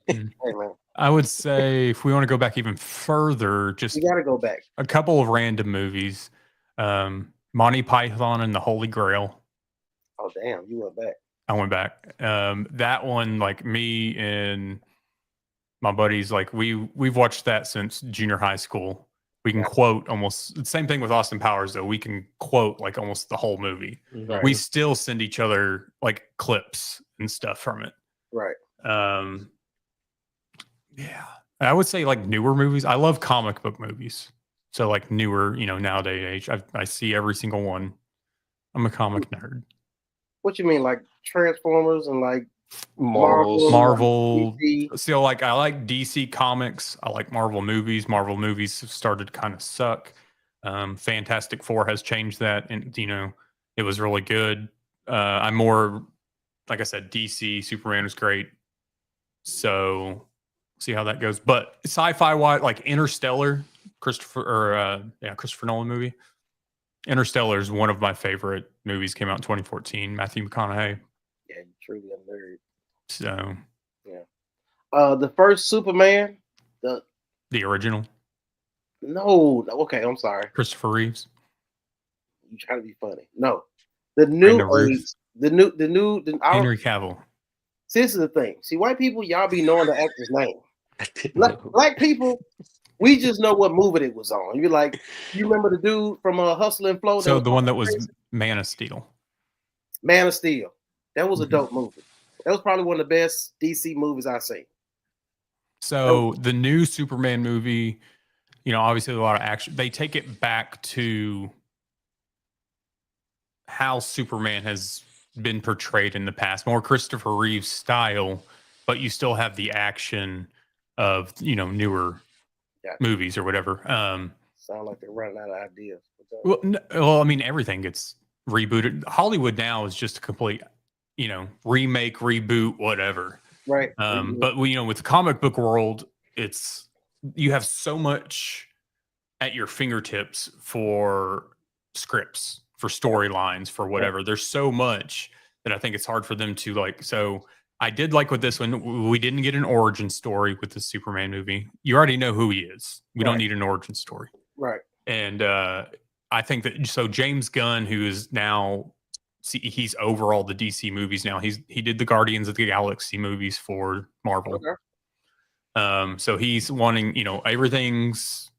Hey, man. I would say if we want to go back even further, just you gotta go back. A couple of random movies. Monty Python and the Holy Grail. Oh damn, you went back. I went back. That one, like me and my buddies, like we've watched that since junior high school. We can quote almost the same thing with Austin Powers, though. We can quote like almost the whole movie. Right. We still send each other like clips and stuff from it. Right. Yeah. I would say like newer movies. I love comic book movies. So like newer, nowadays age. I see every single one. I'm a comic nerd. What you mean, like Transformers and like Marvel. So like I like DC comics. I like Marvel movies. Marvel movies have started to kind of suck. Fantastic Four has changed that, and it was really good. I'm more, like I said, DC. Superman was great. So see how that goes. But sci-fi wise, like Interstellar, Christopher Nolan movie. Interstellar is one of my favorite movies. Came out in 2014. Matthew McConaughey. Yeah, you truly a nerd. So yeah. The first Superman The original. No, okay, I'm sorry. Christopher Reeves. You trying to be funny? No, the new Brandon Routh. age, the Henry Cavill. See, this is the thing. See, white people, y'all be knowing the actor's name. I didn't know. Black people, we just know what movie it was on. You're like, you remember the dude from Hustle and Flow? So the one that was Man of Steel. Man of Steel. That was a dope movie. That was probably one of the best DC movies I've seen. So the new Superman movie, you know, obviously a lot of action. They take it back to how Superman has been portrayed in the past, more Christopher Reeves style, but you still have the action of, you know, newer movies or whatever. Sound like they're running out of ideas. Well, I mean, everything gets rebooted. Hollywood now is just a complete, you know, remake, reboot, whatever. Right. But you know, with the comic book world, it's you have so much at your fingertips for scripts, for storylines, for whatever. There's so much that I think it's hard for them to like. So I did like with this one, we didn't get an origin story with the Superman movie. You already know who he is. We don't need an origin story. Right. And I think that so James Gunn, who is now he's over all the DC movies now. He did the Guardians of the Galaxy movies for Marvel. Okay. So he's wanting, you know, everything's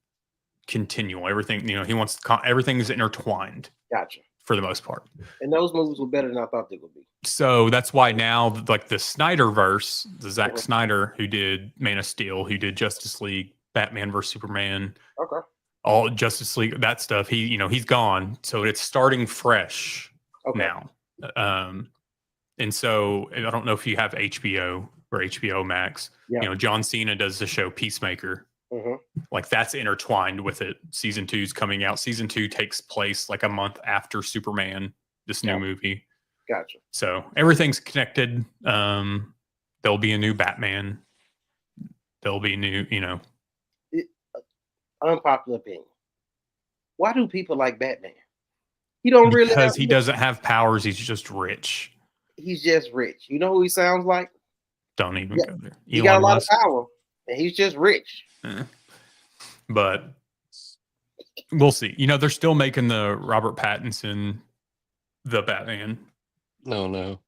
continual. Everything, you know, he wants everything's intertwined. Gotcha. For the most part. And those movies were better than I thought they would be. So that's why now, like the Snyderverse, the Zack Snyder, who did Man of Steel, who did Justice League, Batman vs Superman, all Justice League, that stuff. He, you know, he's gone, so it's starting fresh now. And so I don't know if you have HBO or HBO Max. You know, John Cena does the show Peacemaker. Like that's intertwined with it. Season 2 is coming out. Season 2 takes place like a month after Superman, this new movie. Gotcha. So everything's connected. There'll be a new Batman. There'll be new, you know. Unpopular opinion. Why do people like Batman? He don't really because he doesn't have powers. He's just rich. He's just rich. You know who he sounds like? Don't even go there. He got a lot of power, and he's just rich. But we'll see. You know, they're still making the Robert Pattinson the Batman. No.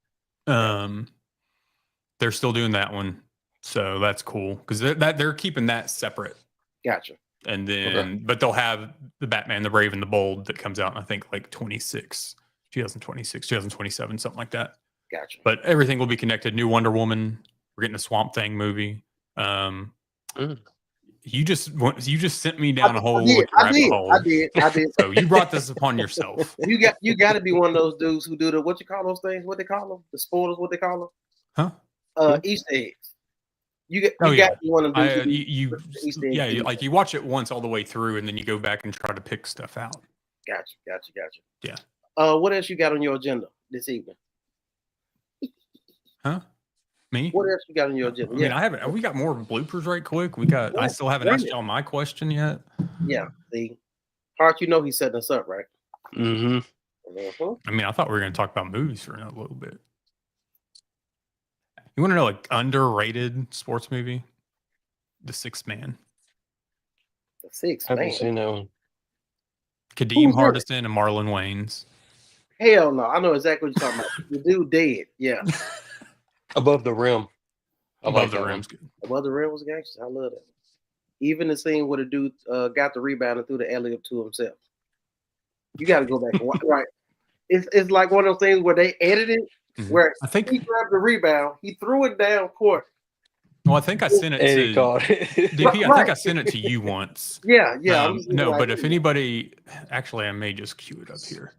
They're still doing that one, so that's cool because they're keeping that separate. Gotcha. And then, but they'll have the Batman, the Brave and the Bold that comes out in, I think, like 2026, 2027, something like that. Gotcha. But everything will be connected. New Wonder Woman. We're getting a Swamp Thing movie. You just sent me down a whole rabbit hole. I did. So you brought this upon yourself. You got to be one of those dudes who do the what you call those things? What they call them? The spoilers? What they call them? Huh? Easter eggs. You got to be one of those. Like you watch it once all the way through, and then you go back and try to pick stuff out. Gotcha. Yeah. What else you got on your agenda this evening? Huh? Me? What else you got on your agenda? I mean, I haven't. We got more bloopers right quick. I still haven't asked y'all my question yet. Yeah. See, Hart, you know he's setting us up, right? Mm-hmm. I mean, I thought we were going to talk about movies for a little bit. You want to know like underrated sports movie? The Sixth Man. The Sixth Man. Man. Seen that one. Kadeem Hardison and Marlon Wayans. Hell no! I know exactly what you're talking about. The dude dead. Yeah. Above the Rim. Above the Rim's good. Above the Rim was gangster. I love that. Even the scene where the dude got the rebound and threw the alley up to himself. You got to go back and watch. Right. It's like one of those things where they edited where I think he grabbed the rebound, he threw it down court. Well, I think I sent it to DP. I think I sent it to you once. Yeah. No, but if anybody, actually, I may just cue it up here.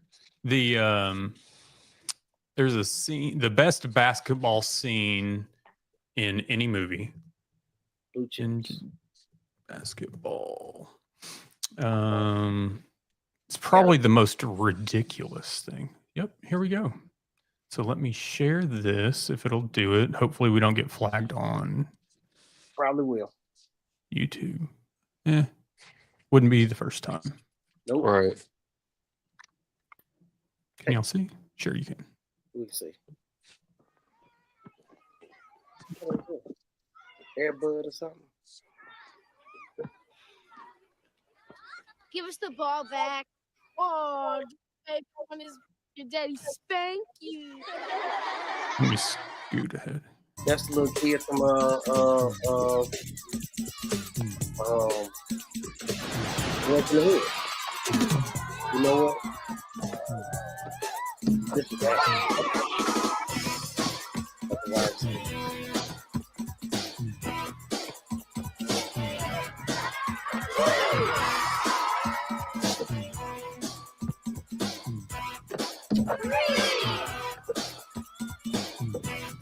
There's a scene, the best basketball scene in any movie. In basketball. It's probably the most ridiculous thing. Yep, here we go. So let me share this if it'll do it. Hopefully we don't get flagged on. Probably will. YouTube. Wouldn't be the first time. Nope. Right. Can y'all see? Sure you can. Let me see. Airbud or something. Give us the ball back. Oh, your daddy spank you. Let me scoot ahead. That's the little kid from What's in the Hood. You know what? This is that. That's what I'm saying.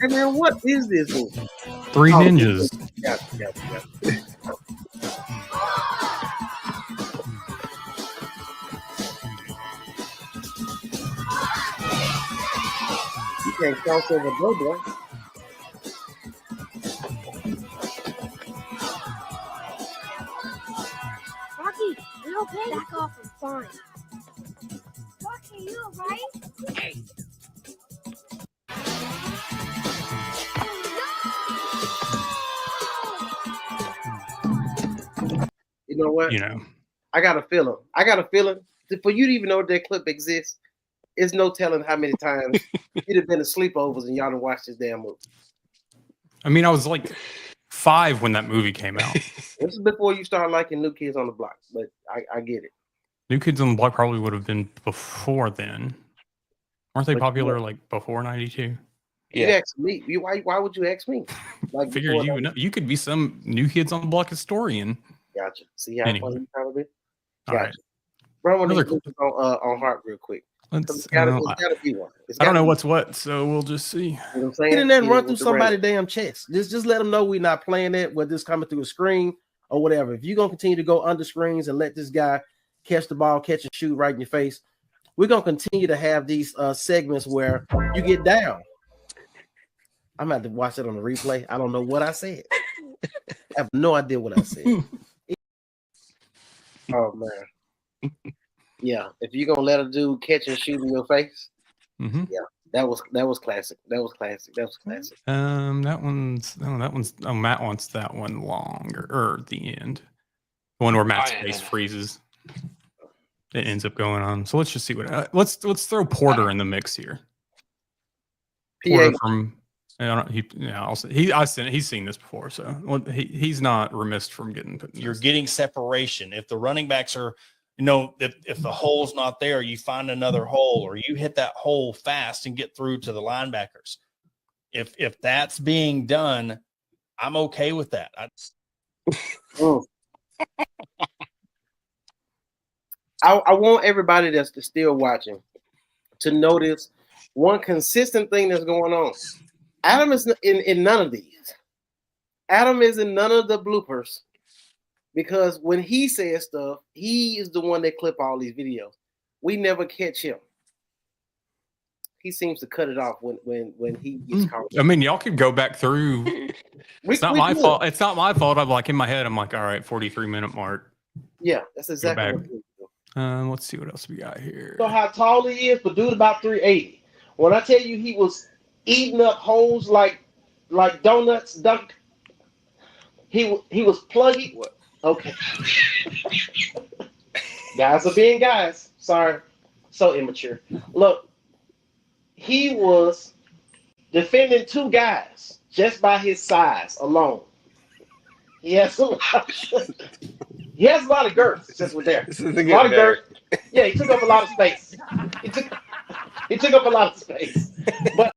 And then what is this movie? Three Ninjas. Gotcha. You can't cross over no boy. Rocky, you okay? Back off, I'm fine. Rocky, you alright? Hey. You know what? You know. I got a feeling. For you to even know that clip exists, it's no telling how many times you'd have been to sleepovers and y'all done watched this damn movie. I mean, I was like 5 when that movie came out. This is before you start liking New Kids on the Block, but I get it. New Kids on the Block probably would have been before then. Weren't they popular like before 92? You asked me. Why would you ask me? Like Figure you would know. You could be some New Kids on the Block historian. Gotcha. See how funny you trying to be? All right. Bro, I want to on Heart real quick. It's gotta be one. I don't know what's what, so we'll just see. You know what I'm saying? Get in there and run through somebody's damn chest. Just let them know we're not playing it, whether it's coming through a screen or whatever. If you're gonna continue to go under screens and let this guy catch the ball, catch and shoot right in your face, we're gonna continue to have these segments where you get down. I'm gonna have to watch it on the replay. I don't know what I said. I have no idea what I said. Oh man. Yeah, if you're gonna let a dude catch and shoot in your face, yeah, that was classic. That was classic. That one's Matt wants that one longer or the end. The one where Matt's face freezes. It ends up going on. So let's just see what let's throw Porter in the mix here. Porter from he's seen this before, so he's not remiss from getting put in. You're getting separation. If the running backs are, if the hole's not there, you find another hole or you hit that hole fast and get through to the linebackers. If that's being done, I'm okay with that. I want everybody that's still watching to notice one consistent thing that's going on. Adam is in none of these. Adam is in none of the bloopers because when he says stuff, he is the one that clip all these videos. We never catch him. He seems to cut it off when he gets caught. I mean, y'all could go back through. It's not my fault. It's not my fault. I'm like in my head. I'm like, all right, 43-minute mark. Yeah, that's exactly what we do. Let's see what else we got here. So how tall he is, but dude about 380. When I tell you he was eating up holes like donuts, dunk. He was plugging. Okay. Guys are being guys. Sorry. So immature. Look, he was defending 2 guys just by his size alone. He has a lot of girth since we're there. A lot of girth. Yeah, he took up a lot of space. He took up a lot of space. But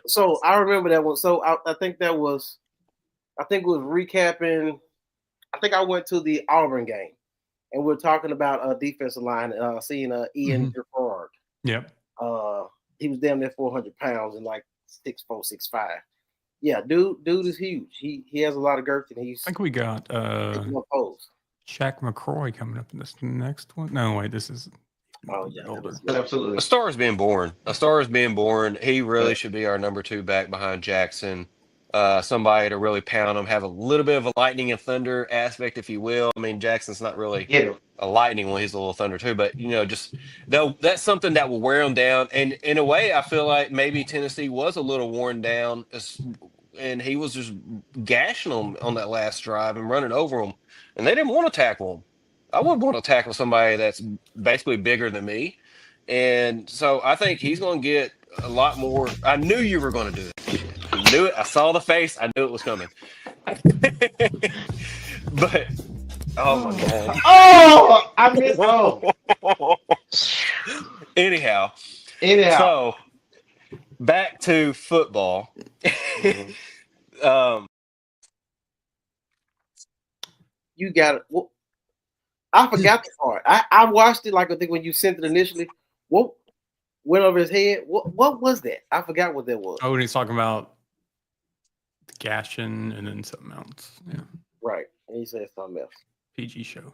so I remember that one. So I think it was recapping. I think I went to the Auburn game and we're talking about a defensive line, seeing Ian Gerard. Yep. He was damn near 400 pounds and like 6'4", 6'5". Yeah, dude is huge. He has a lot of girth and he's. I think we got Shaq McCroy coming up in this next one. No, wait, this is. Oh yeah, older. Absolutely. A star is being born. He really should be our number 2 back behind Jackson. Somebody to really pound him, have a little bit of a lightning and thunder aspect, if you will. I mean, Jackson's not really a lightning one; he's a little thunder too. But just that's something that will wear him down. And in a way, I feel like maybe Tennessee was a little worn down and he was just gashing them on that last drive and running over them, and they didn't want to tackle him. I wouldn't want to tackle somebody that's basically bigger than me, and so I think he's going to get a lot more. I knew you were going to do that shit. I knew it. I saw the face. I knew it was coming. But oh my god! Oh, I missed. Oh, anyhow, anyhow. so back to football. You got it. Well, I forgot the part. I watched it like I think when you sent it initially. What went over his head? What was that? I forgot what that was. Oh, and he's talking about the gashing and then something else. Yeah. Right. And he said something else. PG show.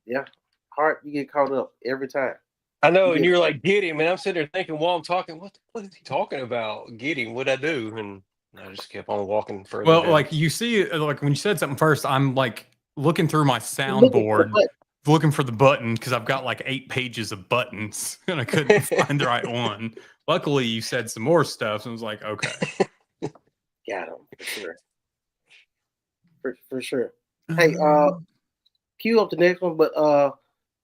Yeah. Hart, you get caught up every time. I know, and you're like, get him, and I'm sitting there thinking while I'm talking, what is he talking about? Get him, what'd I do? And I just kept on walking further. Well, down. like you see, like when you said something first, I'm like looking through my soundboard, looking for the button because I've got like 8 pages of buttons and I couldn't find the right one. Luckily, you said some more stuff, so I was like, okay. Got him for sure. For sure. Hey, cue up the next one, but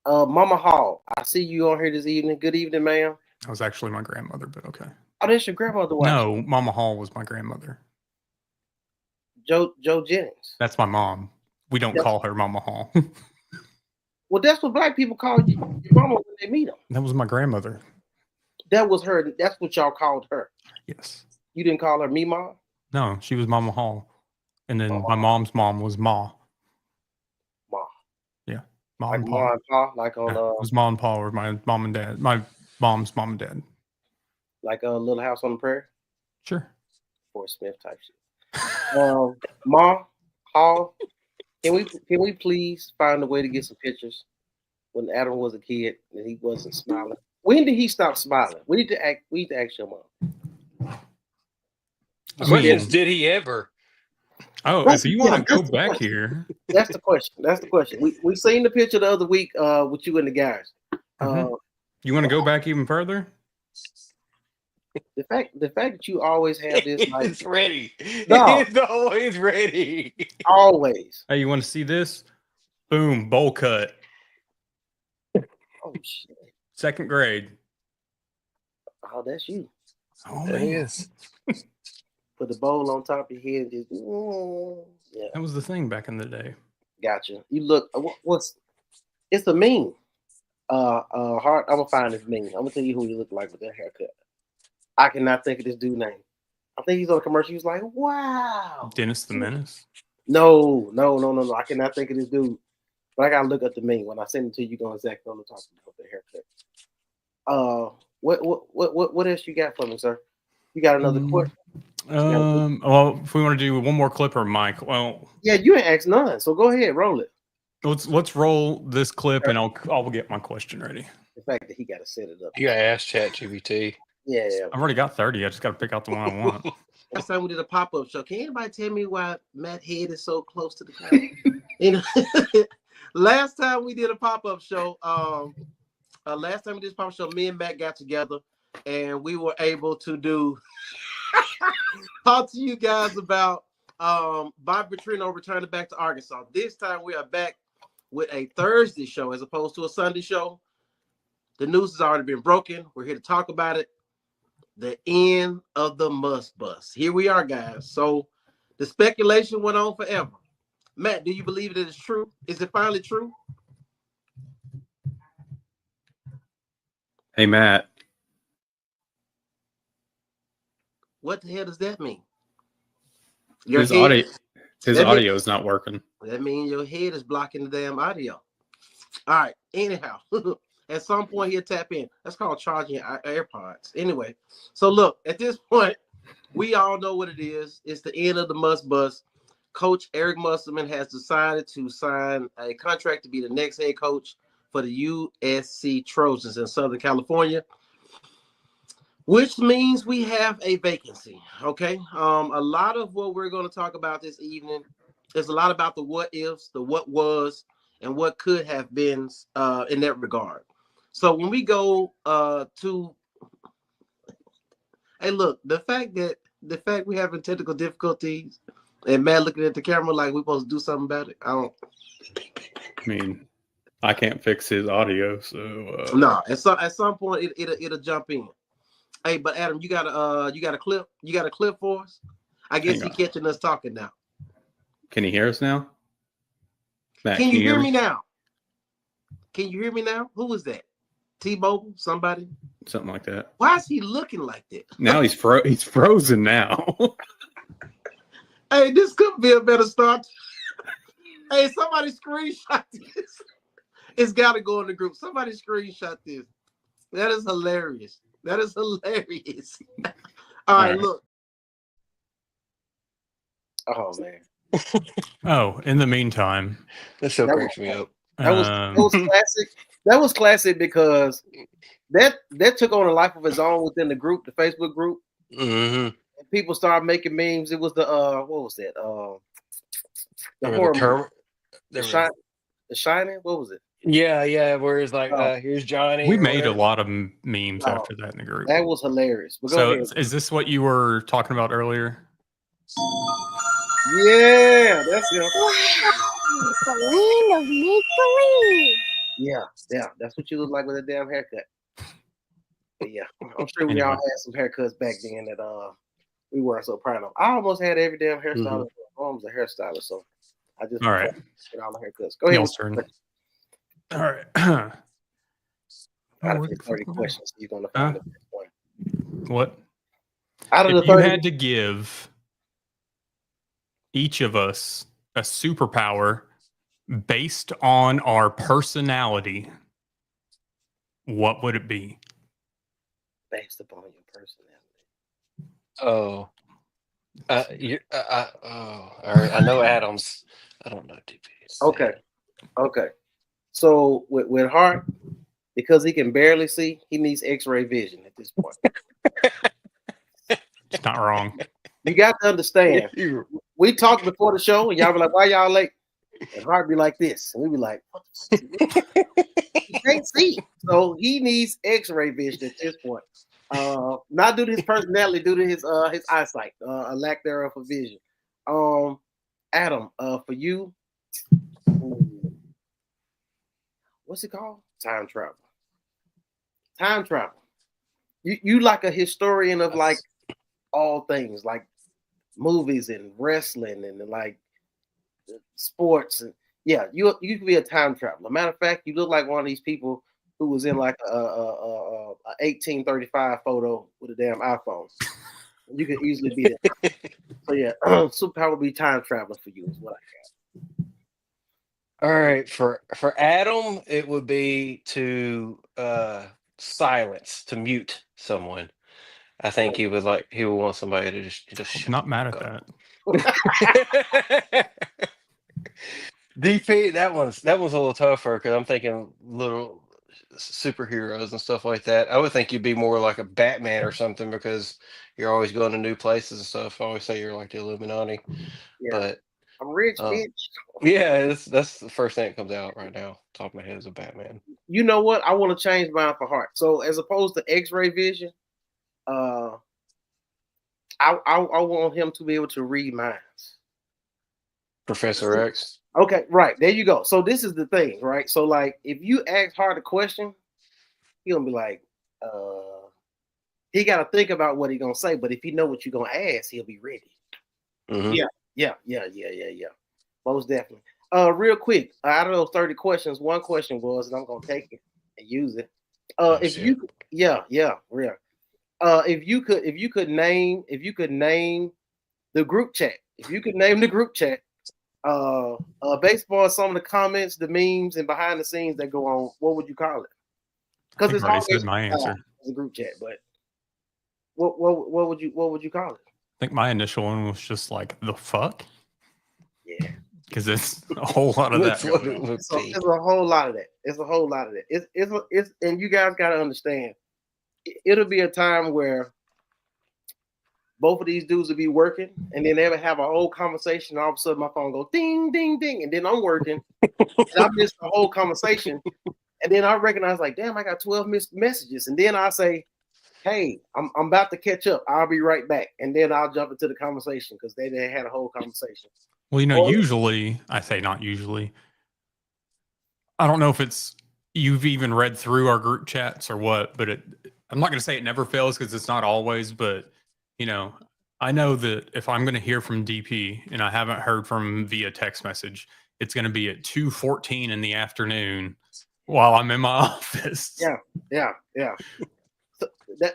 Mama Hall, I see you on here this evening. Good evening, ma'am. That was actually my grandmother, but okay. Oh, that's your grandmother. No, Mama Hall was my grandmother. Joe Jennings. That's my mom. We don't call her Mama Hall. Well, that's what black people call your mama when they meet them. That was my grandmother. That was her. That's what y'all called her. Yes. You didn't call her Mima? No, she was Mama Hall. And then my mom's mom was Ma. Ma. Yeah. Ma like and Pa. Ma and Pa, like on It was Ma and Pa or my mom and dad. My mom's mom and dad. Like a Little House on the Prairie? Sure. Fort Smith type shit. Ma, Hall, can we please find a way to get some pictures when Adam was a kid and he wasn't smiling? When did he stop smiling? We need to ask your mom. Did he ever? Oh, if you want to go back here. That's the question. That's the question. We seen the picture the other week with you and the guys. You want to go back even further? The fact that you always have this like it's ready. No. It's always ready. Always. Hey, you want to see this? Boom, bowl cut. Oh shit. 2nd grade. Oh, that's you. Oh There man. he is. Put the bowl on top of your head and just yeah. That was the thing back in the day. Gotcha. You look it's a meme. Hart, I'm gonna find this meme. I'm gonna tell you who you look like with that haircut. I cannot think of this dude's name. I think he's on a commercial. He was like, wow. Dennis the Menace? No. I cannot think of this dude. But I gotta look at the meme. When I send it to you, you're gonna exactly know what I'm talking about the haircut. What else you got for me, sir? You got another question? Well, if we want to do one more clip or Mike, well, yeah, you ain't asked none, so go ahead, roll it. Let's roll this clip and I'll get my question ready. The fact that he got to set it up. You gotta ask ChatGPT. Yeah. I've already got 30. I just got to pick out the one I want. Last time we did a pop-up show. Can anybody tell me why Matt's head is so close to the camera? Last time we did a pop-up show, me and Matt got together and we were able to talk to you guys about Bob Petrino returning back to Arkansas. This time we are back with a Thursday show as opposed to a Sunday show. The news has already been broken. We're here to talk about it. The end of the must bus. Here we are, guys. So the speculation went on forever. Matt, do you believe that it's true? Is it finally true? Hey, Matt. What the hell does that mean? His audio is not working. That means your head is blocking the damn audio. All right. Anyhow, at some point he'll tap in. That's called charging your AirPods. Anyway, so look, at this point, we all know what it is. It's the end of the must bus. Coach Eric Musselman has decided to sign a contract to be the next head coach for the USC Trojans in Southern California, which means we have a vacancy. Okay. A lot of what we're going to talk about this evening is a lot about the what ifs, the what was, and what could have been in that regard. So when we go to, hey, look, the fact that the fact we having technical difficulties and Matt looking at the camera like we're supposed to do something about it. I don't. I mean, I can't fix his audio, so No, at some point it'll jump in. Hey, but Adam, you got a clip? You got a clip for us? I guess Hang he's on. catching us talking now. Can you hear us now? Matt, Can you hear me now? Can you hear me now? Who was that? T-Mobile? Somebody? Something like that. Why is he looking like that? Now he's frozen now. Hey, this could be a better start. Hey, somebody screenshot this. It's got to go in the group. Somebody screenshot this. That is hilarious. That is hilarious. All right, look. Oh man. Oh, in the meantime, That show cracks me up. That was classic. That was classic because that took on a life of its own within the group, the Facebook group. Mm-hmm. And people started making memes. It was the what was that? The horror movie. The Shining. What was it? Yeah. Where it's like, here's Johnny. we made a lot of memes after that in the group. That was hilarious. But So, is this what you were talking about earlier? Yeah, that's it. The land of make-believe. Yeah, that's what you look like with a damn haircut. But yeah, I'm sure we all had some haircuts back then that we weren't so proud of. I almost had every damn hairstyle. Mm-hmm. My mom was a hairstylist, so I just All right. get all the haircuts. Go ahead. Y'all's turn. All right. Out of the 30 questions, you're gonna find at this point. What? Out of if the 30, you had to give each of us a superpower based on our personality, what would it be? Based upon your personality. Oh. All right. I know Adams. I don't know DP. Okay. So with Hart, because he can barely see, he needs X-ray vision at this point. It's not wrong. You got to understand. We talked before the show, and y'all be like, "Why y'all late?" And Hart be like this, and we be like, "What the fuck? He can't see." So he needs X-ray vision at this point. Not due to his personality, due to his eyesight, a lack thereof of vision. Adam, for you, what's it called? Time travel. Time travel. You like a historian of like all things, like movies and wrestling and like sports, and yeah, you could be a time traveler. Matter of fact, you look like one of these people who was in like a 1835 photo with a damn iPhone. You could easily be that. So yeah, superpower would be time traveling for you is what I got. All right, for Adam, it would be to silence, to mute someone. I think he would want somebody to just I'm not mad at that. DP, that one's a little tougher because I'm thinking little superheroes and stuff like that. I would think you'd be more like a Batman or something because you're always going to new places and stuff. I always say you're like the Illuminati, but I'm rich, bitch. Yeah, that's the first thing that comes out right now. Top of my head is a Batman. You know what? I want to change mine for Hart. So as opposed to X-ray vision, I want him to be able to read minds. Professor X. Okay, right. There you go. So this is the thing, right? So like if you ask Hart a question, he's gonna be like, he gotta think about what he's gonna say, but if he know what you're gonna ask, he'll be ready. Mm-hmm. Yeah. Most definitely. Real quick, out of those 30 questions, one question was, and I'm gonna take it and use it. If you could name the group chat, based on some of the comments, the memes, and behind the scenes that go on, what would you call it? Because it's already always said my answer. It's a group chat, but what would you call it? I think my initial one was just like the fuck. Yeah, because it's a whole lot of that. It's a whole lot of that. It's and you guys got to understand. It'll be a time where both of these dudes will be working, and then they would have a whole conversation. And all of a sudden, my phone goes ding, ding, ding, and then I'm working, and I miss the whole conversation, and then I recognize like, damn, I got 12 missed messages, and then I say, hey, I'm about to catch up. I'll be right back. And then I'll jump into the conversation because they had a whole conversation. Well, Or- usually, I say not usually. I don't know if it's you've even read through our group chats or what, but I'm not going to say it never fails because it's not always, but I know that if I'm going to hear from DP and I haven't heard from him via text message, it's going to be at 2:14 in the afternoon while I'm in my office. Yeah. So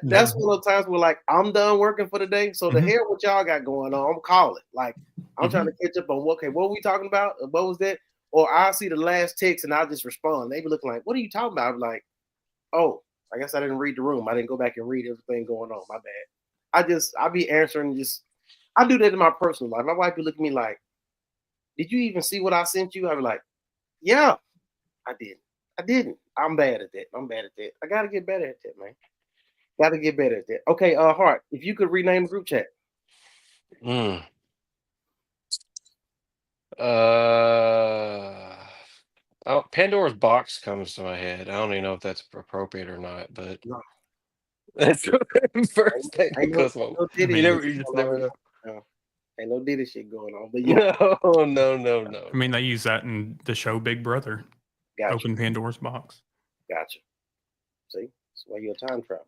that's one of the times where like I'm done working for the day. So the hell what y'all got going on, I'm calling. Like I'm trying to catch up on what were we talking about? What was that? Or I'll see the last text and I'll just respond. They be looking like, what are you talking about? I'm like, oh, I guess I didn't read the room. I didn't go back and read everything going on. My bad. I'll be answering I do that in my personal life. My wife be looking at me like, did you even see what I sent you? I be like, yeah, I did. I didn't. I'm bad at that. I gotta get better at that, man. Gotta get better at that. Okay, Hart, if you could rename the group chat. Pandora's box comes to my head. I don't even know if that's appropriate or not, but No. that's the first thing that goes to my mind. You just never know. Ain't no Diddy shit going on. But yeah. No. I mean, they use that in the show Big Brother. Gotcha. Open Pandora's box. Gotcha. See, that's why you're a time traveler.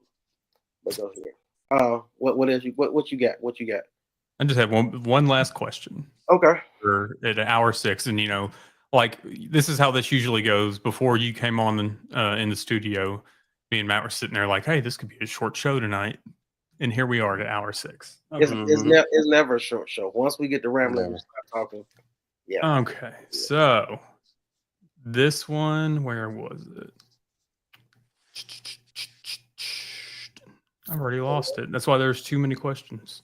But go ahead. What else? What you got? What you got? I just have one last question. Okay. For at hour 6, and like this is how this usually goes. Before you came on in the studio, me and Matt were sitting there like, "Hey, this could be a short show tonight," and here we are at hour 6. It's never a short show. Once we get to rambling, we start talking. Yeah. Okay, so this one, where was it? I've already lost it. That's why there's too many questions.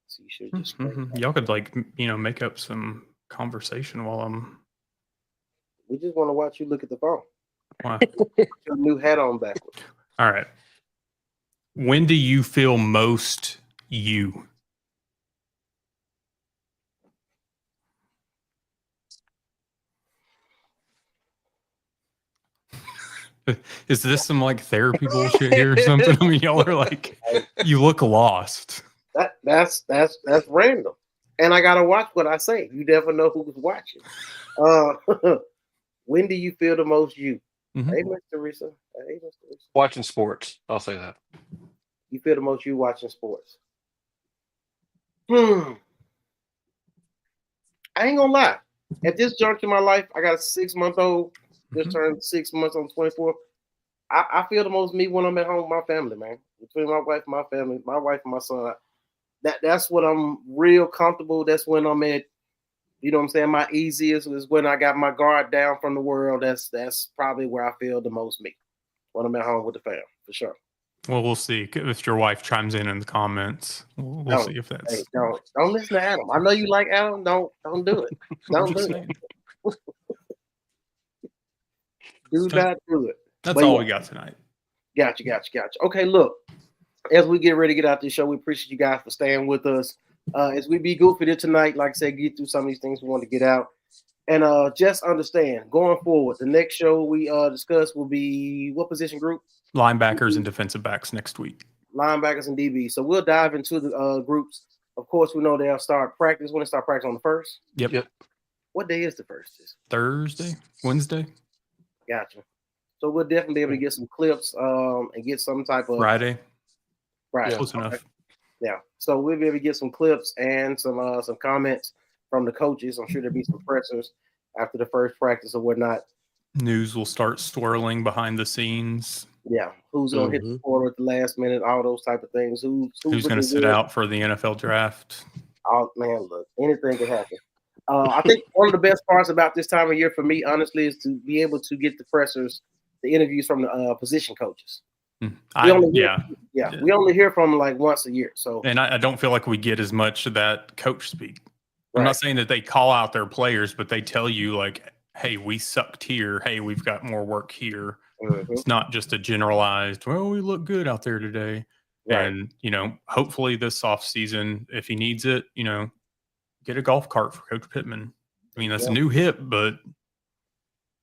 So you should just y'all could make up some conversation while I'm. We just want to watch you look at the phone. Wow. Your new hat on backwards. All right. When do you feel most you? Is this some therapy bullshit here or something? I mean, y'all are like, you look lost. That's random. And I gotta watch what I say. You never know who's watching. When do you feel the most you? Hey, Mr. Risa. Watching sports. I'll say that. You feel the most you watching sports. I ain't gonna lie. At this juncture in my life, I got a 6-month-old. Just turned 6 months on 24th. I feel the most me when I'm at home with my family, man. Between my wife and my family, my wife and my son. That's what I'm real comfortable. That's when I'm at, you know what I'm saying, my easiest is when I got my guard down from the world. That's probably where I feel the most me. When I'm at home with the fam, for sure. Well, we'll see if your wife chimes in the comments. We'll see if that's. Hey, don't listen to Adam. I know you like Adam. Don't do it. Don't do it. Do not do it. That's all we got tonight. Gotcha. Okay, look. As we get ready to get out this show, we appreciate you guys for staying with us. As we be goofy there tonight, like I said, get through some of these things we want to get out. And just understand, going forward, the next show we discuss will be what position group? Linebackers and defensive backs next week. Linebackers and DB. So we'll dive into the groups. Of course, we know they'll start practice. When they start practice on the 1st? Yep. What day is the 1st? Thursday? Wednesday? Gotcha. So we'll definitely be able to get some clips and get some type of Friday. Close enough. Yeah. So we'll be able to get some clips and some comments from the coaches. I'm sure there'll be some pressers after the first practice or whatnot. News will start swirling behind the scenes. Yeah. Who's gonna hit the portal at the last minute? All those type of things. Who's gonna sit out for the NFL draft? Oh man, look, anything could happen. I think one of the best parts about this time of year for me, honestly, is to be able to get the pressers, the interviews from the position coaches. We only hear from them like once a year. So, and I don't feel like we get as much of that coach speak. I'm not saying that they call out their players, but they tell you like, "Hey, we sucked here. Hey, we've got more work here." It's not just a generalized, "Well, we look good out there today." Right. And hopefully this off season, if he needs it, get a golf cart for Coach Pittman. I mean, that's a new hip, but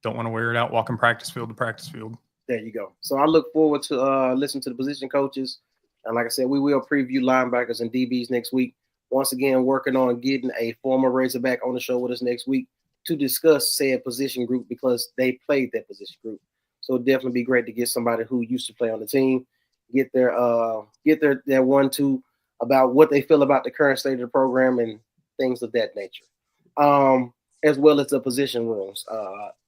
don't want to wear it out walking practice field to practice field. There you go. So I look forward to listening to the position coaches. And like I said, we will preview linebackers and DBs next week. Once again, working on getting a former Razorback on the show with us next week to discuss said position group because they played that position group. So it'd definitely be great to get somebody who used to play on the team, get their 1-2 about what they feel about the current state of the program and things of that nature, as well as the position rooms.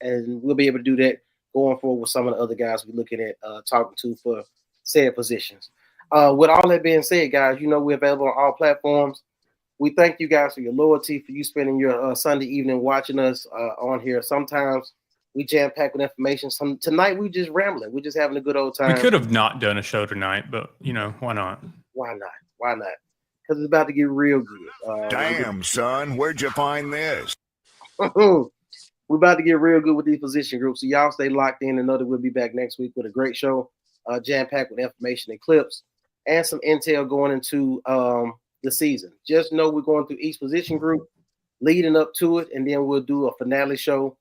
And we'll be able to do that going forward with some of the other guys we're looking at talking to for said positions. With all that being said, guys, we're available on all platforms. We thank you guys for your loyalty, for you spending your Sunday evening watching us on here. Sometimes we jam-packed with information. Tonight we just rambling. We're just having a good old time. We could have not done a show tonight, but, why not? Why not? Because it's about to get real good. Damn, son, where'd you find this? We're about to get real good with these position groups. So y'all stay locked in and know that we'll be back next week with a great show, jam-packed with information and clips and some intel going into the season. Just know we're going through each position group leading up to it, and then we'll do a finale show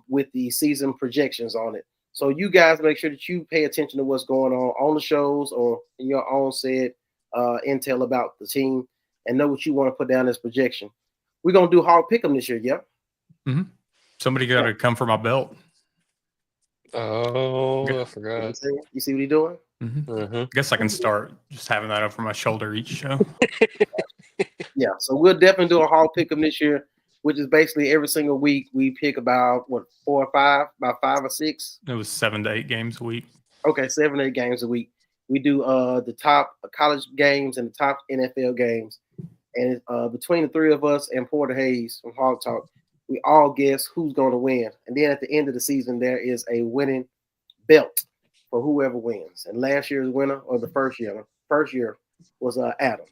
with the season projections on it. So you guys make sure that you pay attention to what's going on the shows or in your own said intel about the team and know what you want to put down as projection. We're going to do Hog Pick'em this year, yeah? Mm-hmm. Somebody got to come for my belt. Oh, I forgot. You see what he's doing? Mm-hmm. I guess I can start just having that over my shoulder each show. Yeah, so we'll definitely do a Hog Pick'em this year, which is basically every single week we pick about 4 or 5, about 5 or 6. It was 7 to 8 games a week. Okay, 7 to 8 games a week. We do the top college games and the top NFL games, and between the three of us and Porter Hayes from Hog Talk, we all guess who's going to win. And then at the end of the season, there is a winning belt for whoever wins. And last year's winner, or the first year was Adam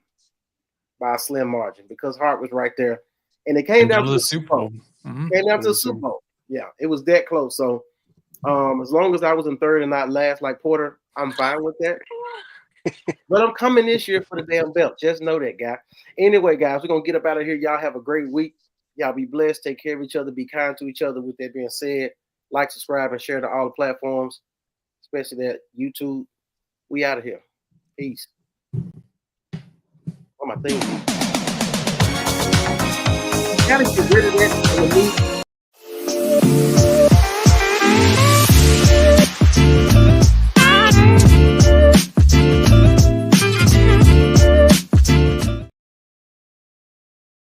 by a slim margin because Hart was right there. And it came down to the Super Bowl. Mm-hmm. Came down to the Super Bowl. Yeah, it was that close. So as long as I was in third and not last like Porter, I'm fine with that. But I'm coming this year for the damn belt. Just know that, guy. Anyway, guys, we're going to get up out of here. Y'all have a great week. Y'all be blessed. Take care of each other. Be kind to each other. With that being said, like, subscribe, and share to all the platforms, especially that YouTube. We out of here. Peace. Oh, my thing. Gotta get rid of that in the meat.